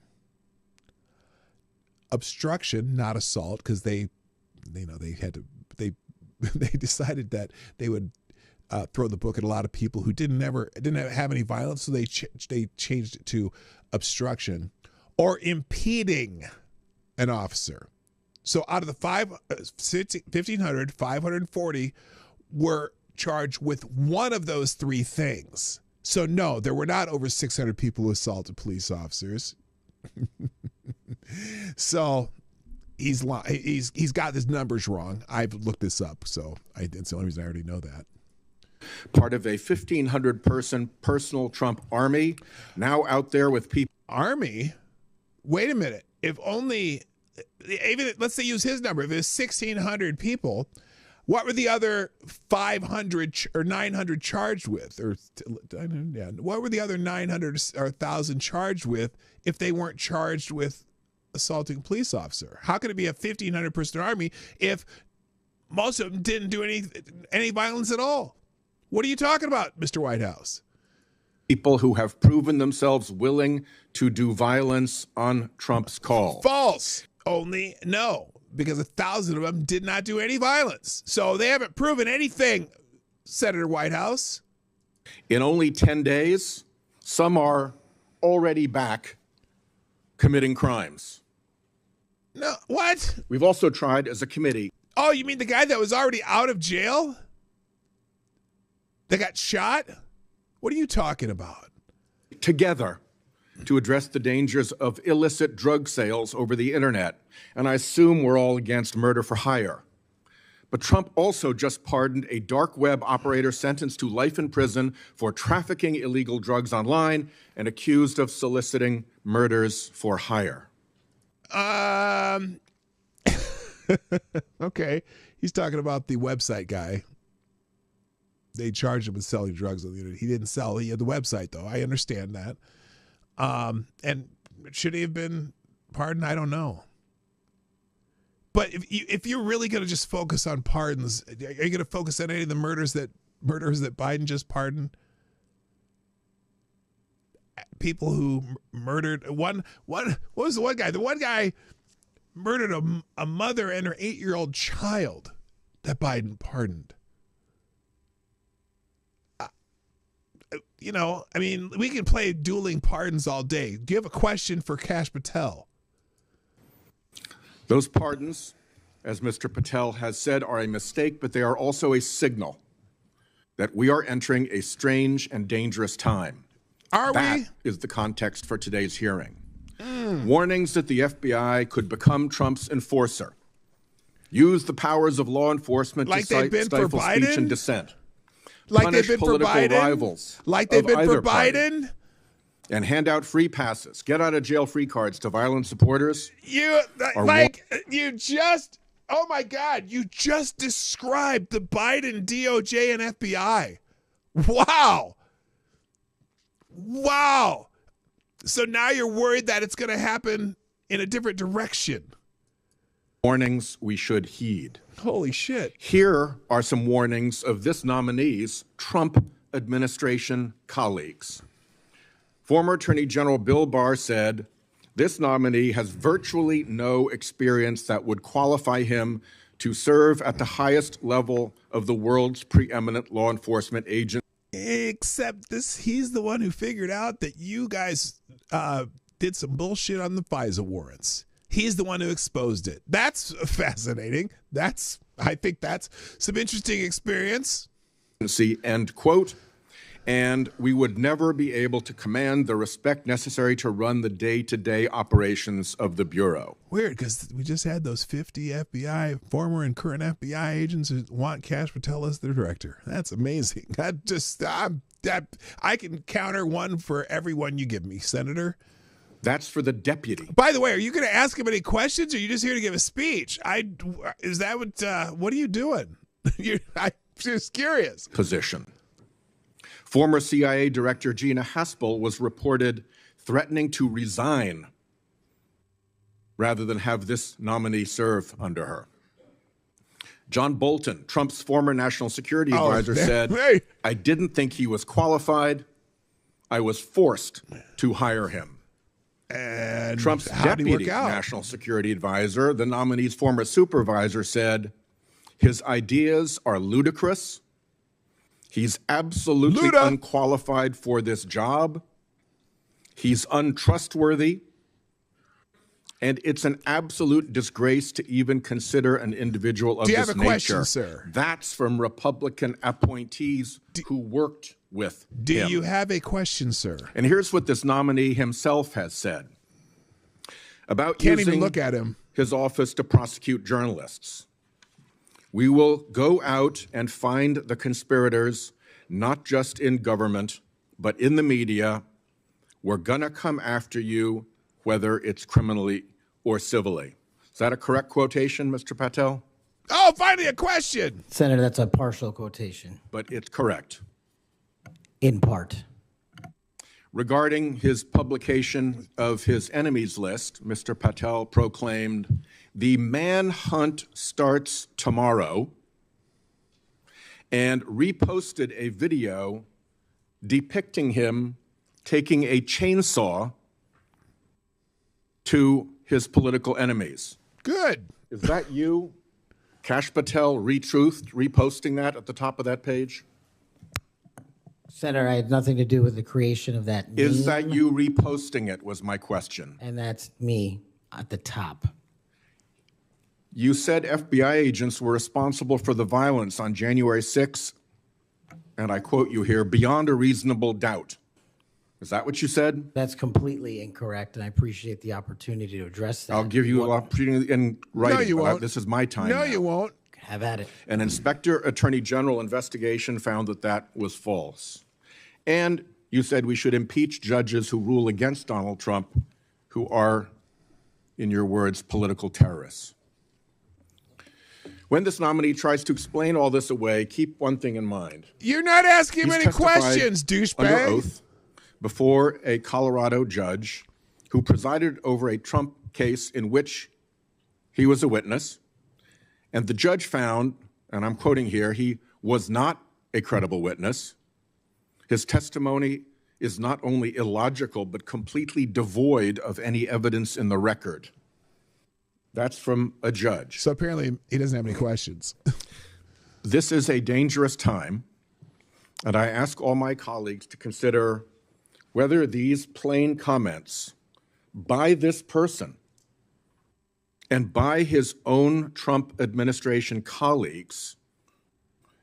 obstruction, not assault, because they decided that they would throw the book at a lot of people who didn't have any violence, so they changed it to obstruction or impeding an officer. So out of the 1,500, 540 were charged with one of those three things. So no, there were not over 600 people who assaulted police officers. So he's got his numbers wrong. I've looked this up, so it's the only reason I already know that. Part of a 1,500-person personal Trump army, now out there with people. Army? Wait a minute. If only, even let's say use his number. If it's 1,600 people, what were the other 500 or 900 charged with? What were the other 900 or 1,000 charged with if they weren't charged with assaulting a police officer? How could it be a 1,500-person army if most of them didn't do any violence at all? What are you talking about, Mr. Whitehouse? People who have proven themselves willing to do violence on Trump's call. False. Only no, because 1,000 of them did not do any violence. So they haven't proven anything, Senator Whitehouse. In only 10 days, some are already back committing crimes. No, what? We've also tried as a committee. Oh, you mean the guy that was already out of jail? That got shot? What are you talking about? Together to address the dangers of illicit drug sales over the internet. And I assume we're all against murder for hire. But Trump also just pardoned a dark web operator sentenced to life in prison for trafficking illegal drugs online and accused of soliciting murders for hire. Okay. He's talking about the website guy. They charged him with selling drugs on the internet. He didn't sell. He had the website, though. I understand that. And should he have been pardoned? I don't know. But if you're really going to just focus on pardons, are you going to focus on any of the murders that Biden just pardoned? People who murdered what was the one guy? The one guy murdered a mother and her 8-year-old child that Biden pardoned. you know, I mean, we can play dueling pardons all day. Do you have a question for Kash Patel? Those pardons, as Mr. Patel has said, are a mistake, but they are also a signal that we are entering a strange and dangerous time. That is the context for today's hearing. Warnings that the FBI could become Trump's enforcer, use the powers of law enforcement to stifle speech and dissent, like punish they've been political for Biden, rivals, like they've been for Biden, Biden, and hand out free passes, get out of jail free cards to violent supporters. You just, oh my God, you just described the Biden DOJ and FBI. Wow. Wow. So now you're worried that it's going to happen in a different direction. Warnings we should heed. Holy shit. Here are some warnings of this nominee's Trump administration colleagues. Former Attorney General Bill Barr said, this nominee has virtually no experience that would qualify him to serve at the highest level of the world's preeminent law enforcement agency. Except he's the one who figured out that you guys did some bullshit on the FISA warrants. He's the one who exposed it. That's fascinating. I think that's some interesting experience. End quote. And we would never be able to command the respect necessary to run the day-to-day operations of the Bureau. Weird, because we just had those 50 FBI, former and current FBI agents who want Kash Patel as their director. That's amazing. I can counter one for every one you give me, Senator. That's for the deputy. By the way, are you going to ask him any questions, or are you just here to give a speech? What are you doing? I'm just curious. Position. Former CIA Director Gina Haspel was reported threatening to resign rather than have this nominee serve under her. John Bolton, Trump's former national security advisor, said, I didn't think he was qualified. I was forced to hire him. And Trump's deputy national security advisor, the nominee's former supervisor, said, his ideas are ludicrous. He's absolutely unqualified for this job. He's untrustworthy. And it's an absolute disgrace to even consider an individual of this nature. Do you have a question, sir? That's from Republican appointees who worked with him. Do you have a question, sir? And here's what this nominee himself has said about Can't using even look at him. His office to prosecute journalists. We will go out and find the conspirators, not just in government, but in the media. We're going to come after you, whether it's criminally or civilly. Is that a correct quotation, Mr. Patel? Oh, finally a question. Senator, that's a partial quotation. But it's correct. In part. Regarding his publication of his enemies list, Mr. Patel proclaimed, the manhunt starts tomorrow, and reposted a video depicting him taking a chainsaw to his political enemies. Good. Is that you, Kash Patel, reposting that at the top of that page? Senator, I had nothing to do with the creation of that meme. Is that you reposting it, was my question. And that's me at the top. You said FBI agents were responsible for the violence on January 6th, and I quote you here, beyond a reasonable doubt. Is that what you said? That's completely incorrect, and I appreciate the opportunity to address that. I'll give you an opportunity in writing. No, you won't. This is my time. No, now. you won't. Have at it. An Inspector Attorney General investigation found that that was false. And you said we should impeach judges who rule against Donald Trump, who are, in your words, political terrorists. When this nominee tries to explain all this away, keep one thing in mind. You're not asking him He's any testified questions, douchebag. Under oath before a Colorado judge who presided over a Trump case in which he was a witness. And the judge found, and I'm quoting here, he was not a credible witness. His testimony is not only illogical, but completely devoid of any evidence in the record. That's from a judge. So apparently he doesn't have any questions. This is a dangerous time, And I ask all my colleagues to consider whether these plain comments by this person and by his own Trump administration colleagues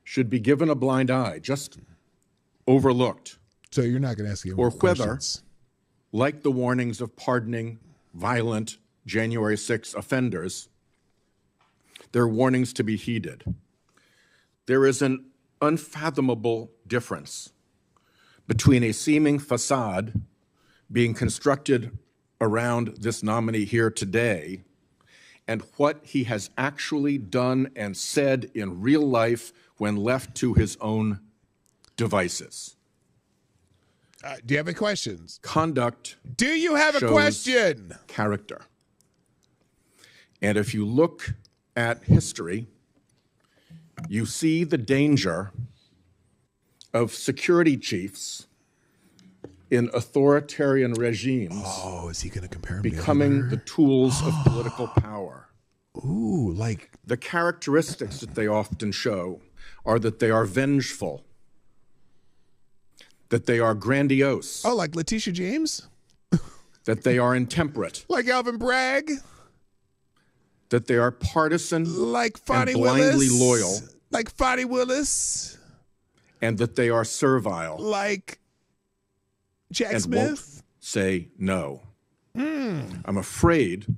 should be given a blind eye, just overlooked. So you're not going to ask him or whether, questions. Like the warnings of pardoning violent January 6 offenders, they're warnings to be heeded. There is an unfathomable difference between a seeming facade being constructed around this nominee here today and what he has actually done and said in real life when left to his own devices. Do you have any questions? Conduct. Do you have a question? Character. And if you look at history, you see the danger of security chiefs in authoritarian regimes. Oh, is he going to compare him becoming the tools of political power? Ooh, like the characteristics that they often show are that they are vengeful, that they are grandiose. Oh, like Letitia James? That they are intemperate. Like Alvin Bragg? That they are partisan like Fonnie and blindly Willis. loyal. Like Fonnie Willis. And that they are servile. Like Jack and Smith. Won't say no. I'm afraid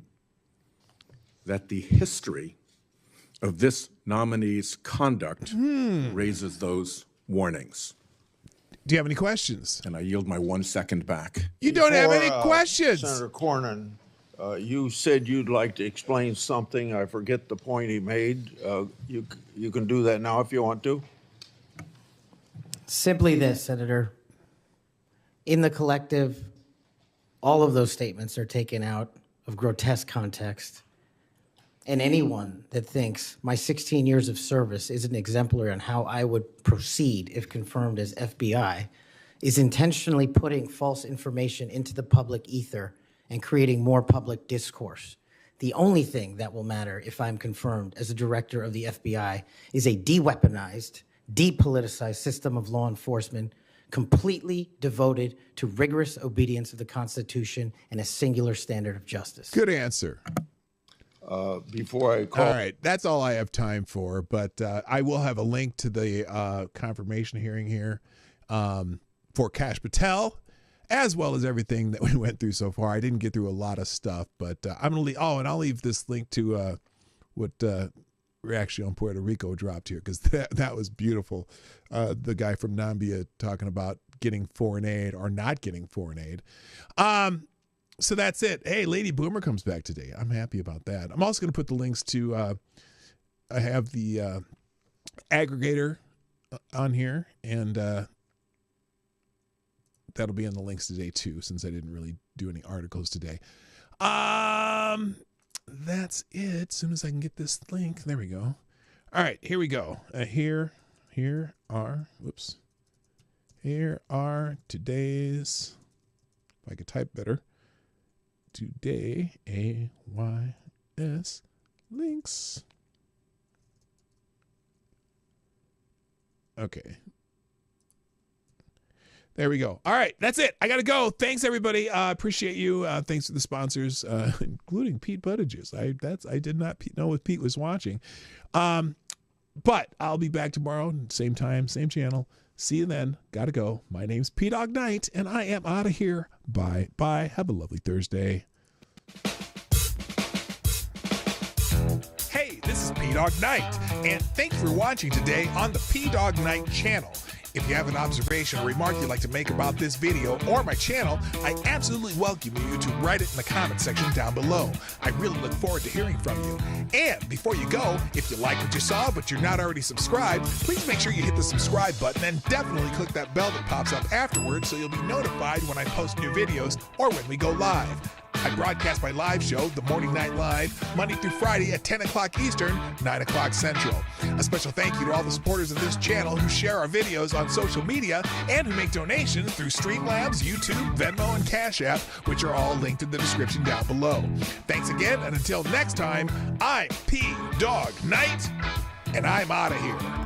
that the history of this nominee's conduct raises those warnings. Do you have any questions? And I yield my 1 second back. You don't have any questions. Senator Cornyn, you said you'd like to explain something. I forget the point he made. You can do that now if you want to. Simply this, Senator. In the collective, all of those statements are taken out of grotesque context. And anyone that thinks my 16 years of service isn't exemplary on how I would proceed if confirmed as FBI is intentionally putting false information into the public ether and creating more public discourse. The only thing that will matter if I'm confirmed as a director of the FBI is a de-weaponized, depoliticized system of law enforcement completely devoted to rigorous obedience of the Constitution and a singular standard of justice. Good answer. Before I call... All right, that's all I have time for, but I will have a link to the confirmation hearing here for Kash Patel, as well as everything that we went through so far. I didn't get through a lot of stuff, but I'm going to leave... Oh, and I'll leave this link to what Reaction on Puerto Rico dropped here, because that was beautiful. The guy from Nambia talking about getting foreign aid or not getting foreign aid. So that's it. Hey, Lady Boomer comes back today. I'm happy about that. I'm also going to put the links to, I have the aggregator on here, and that'll be in the links today too, since I didn't really do any articles today. That's it. As soon as I can get this link. There we go. All right, here we go. Here are today's, if I could type better, today, AYS links. Okay. There we go. All right, that's it. I got to go. Thanks, everybody. Appreciate you. Thanks to the sponsors, including Pete Buttigieg. I did not know if Pete was watching. But I'll be back tomorrow, same time, same channel. See you then. Got to go. My name's P-Dog Knight, and I am out of here. Bye. Bye. Have a lovely Thursday. Hey, this is P-Dog Knight, and thank you for watching today on the P-Dog Knight channel. If you have an observation or remark you'd like to make about this video or my channel, I absolutely welcome you to write it in the comment section down below. I really look forward to hearing from you. And before you go, if you like what you saw but you're not already subscribed, please make sure you hit the subscribe button and definitely click that bell that pops up afterwards so you'll be notified when I post new videos or when we go live. I broadcast my live show, The Morning Night Live, Monday through Friday at 10 o'clock Eastern, 9 o'clock Central. A special thank you to all the supporters of this channel who share our videos on social media and who make donations through Streamlabs, YouTube, Venmo, and Cash App, which are all linked in the description down below. Thanks again, and until next time, I'm P-Dog Knight, and I'm out of here.